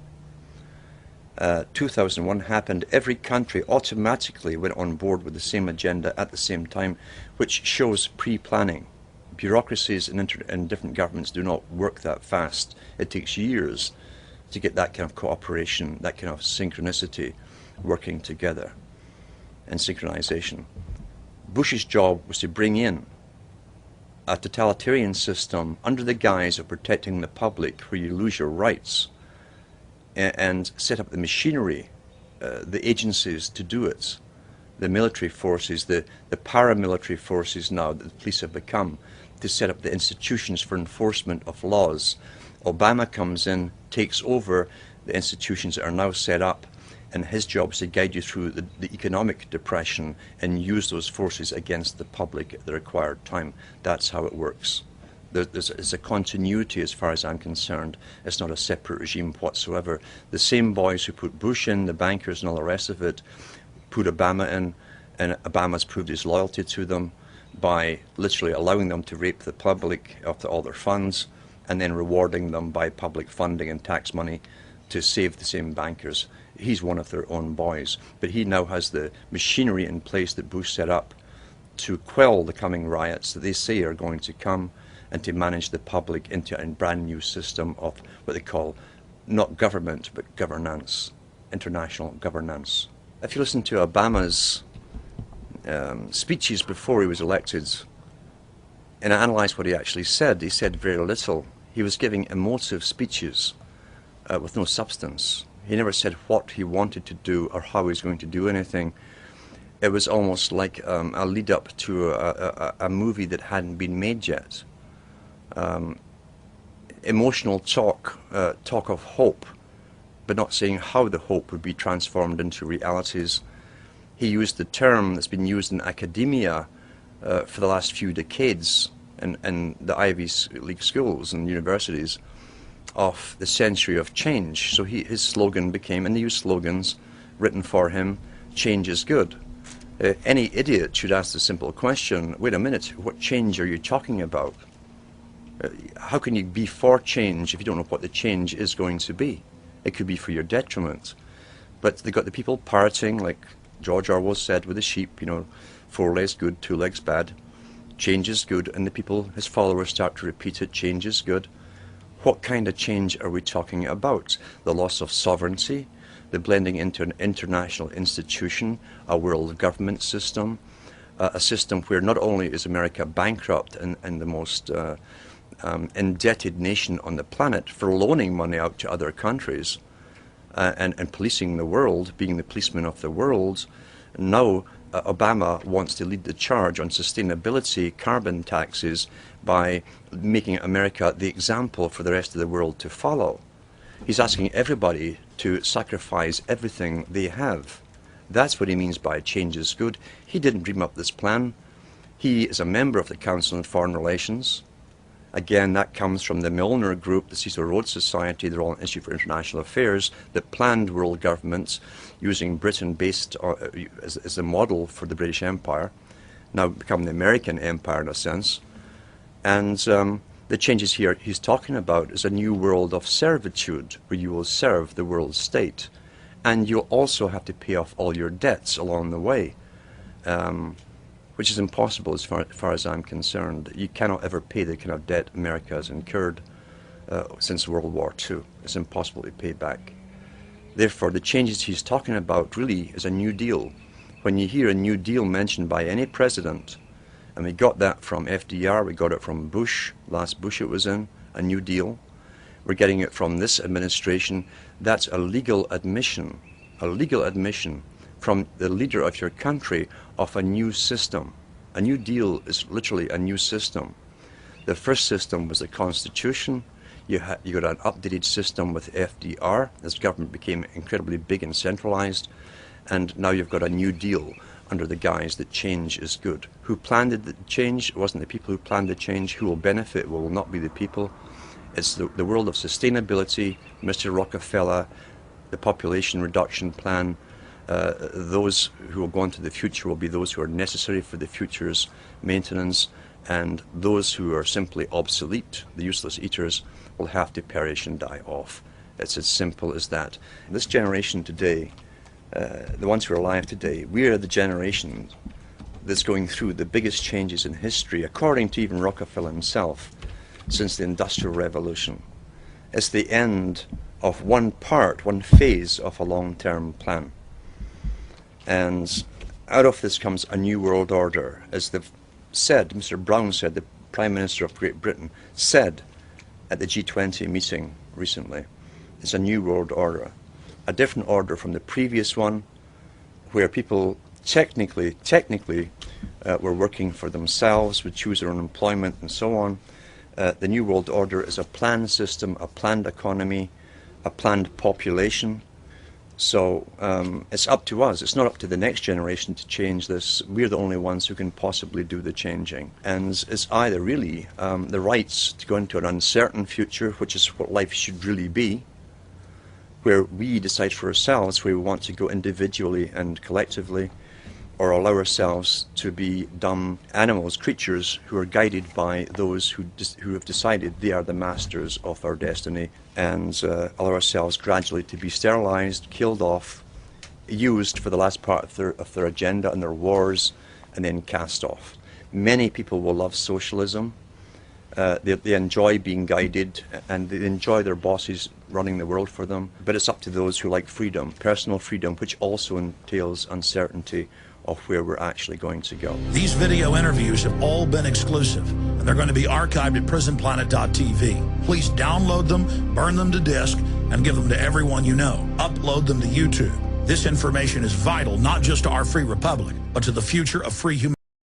2001 happened, every country automatically went on board with the same agenda at the same time, which shows pre-planning. Bureaucracies in different governments do not work that fast. It takes years to get that kind of cooperation, that kind of synchronicity working together, and synchronization. Bush's job was to bring in a totalitarian system under the guise of protecting the public, where you lose your rights, and set up the machinery, the agencies to do it, the military forces, the paramilitary forces now that the police have become, to set up the institutions for enforcement of laws. Obama comes in, takes over the institutions that are now set up, and his job is to guide you through the economic depression and use those forces against the public at the required time. That's how it works. There's a continuity as far as I'm concerned. It's not a separate regime whatsoever. The same boys who put Bush in, the bankers and all the rest of it, put Obama in, and Obama's proved his loyalty to them by literally allowing them to rape the public of all their funds, and then rewarding them by public funding and tax money to save the same bankers. he's one of their own boys. But he now has the machinery in place that Bush set up to quell the coming riots that they say are going to come, and to manage the public into a brand new system of what they call not government but governance, international governance. If you listen to Obama's speeches before he was elected, and I analyse what he actually said, he said very little. He was giving emotive speeches with no substance. He never said what he wanted to do or how he was going to do anything. It was almost like a lead up to a movie that hadn't been made yet. Emotional talk of hope, but not saying how the hope would be transformed into realities. He used the term that's been used in academia for the last few decades in the Ivy League schools and universities of the century of change. So his slogan became, and they use slogans written for him, change is good. Any idiot should ask the simple question, wait a minute, what change are you talking about? How can you be for change if you don't know what the change is going to be? It could be for your detriment. But they got the people parroting, like George Orwell said with the sheep, you know, 4 legs good, 2 legs bad. Change is good, and the people, his followers, start to repeat it, change is good. What kind of change are we talking about? The loss of sovereignty, the blending into an international institution, a world government system, a system where not only is America bankrupt and the most indebted nation on the planet for loaning money out to other countries and policing the world, being the policeman of the world, now Obama wants to lead the charge on sustainability, carbon taxes, by making America the example for the rest of the world to follow. He's asking everybody to sacrifice everything they have. That's what he means by change is good. He didn't dream up this plan. He is a member of the Council on Foreign Relations. Again, that comes from the Milner Group, the Cecil Rhodes Society, the Royal Institute for International Affairs, that planned world governments using Britain based as a model for the British Empire, now become the American Empire in a sense. And the changes here he's talking about is a new world of servitude, where you will serve the world state. And you'll also have to pay off all your debts along the way. Which is impossible as far as I'm concerned. You cannot ever pay the kind of debt America has incurred since World War II. It's impossible to pay back. Therefore, the changes he's talking about really is a New Deal. When you hear a New Deal mentioned by any president, and we got that from FDR, we got it from Bush, last Bush it was in, a New Deal. We're getting it from this administration. That's a legal admission from the leader of your country of a new system. A New Deal is literally a new system. The first system was the Constitution. You got an updated system with FDR as government became incredibly big and centralized, and now you've got a New Deal under the guise that change is good. Who planned the change? It wasn't the people who planned the change. Who will benefit will not be the people. It's the world of sustainability, Mr. Rockefeller, the population reduction plan. Those who will go into the future will be those who are necessary for the future's maintenance, and those who are simply obsolete, the useless eaters, will have to perish and die off. It's as simple as that. This generation today, the ones who are alive today, we are the generation that's going through the biggest changes in history, according to even Rockefeller himself, since the Industrial Revolution. It's the end of one phase of a long-term plan. And out of this comes a new world order. As they've said, Mr. Brown said, the Prime Minister of Great Britain said at the G20 meeting recently, it's a new world order. A different order from the previous one, where people technically were working for themselves, would choose their own employment and so on. The new world order is a planned system, a planned economy, a planned population. So it's up to us. It's not up to the next generation to change this. We're the only ones who can possibly do the changing. And it's either really the rights to go into an uncertain future, which is what life should really be, where we decide for ourselves where we want to go individually and collectively, or allow ourselves to be dumb animals, creatures who are guided by those who have decided they are the masters of our destiny, and allow ourselves gradually to be sterilized, killed off, used for the last part of their agenda and their wars, and then cast off. Many people will love socialism. They enjoy being guided, and they enjoy their bosses running the world for them. But it's up to those who like freedom, personal freedom, which also entails uncertainty of where we're actually going to go. These video interviews have all been exclusive, and they're going to be archived at prisonplanet.tv. Please download them, burn them to disk, and give them to everyone you know. Upload them to YouTube. This information is vital not just to our free republic, but to the future of free humanity.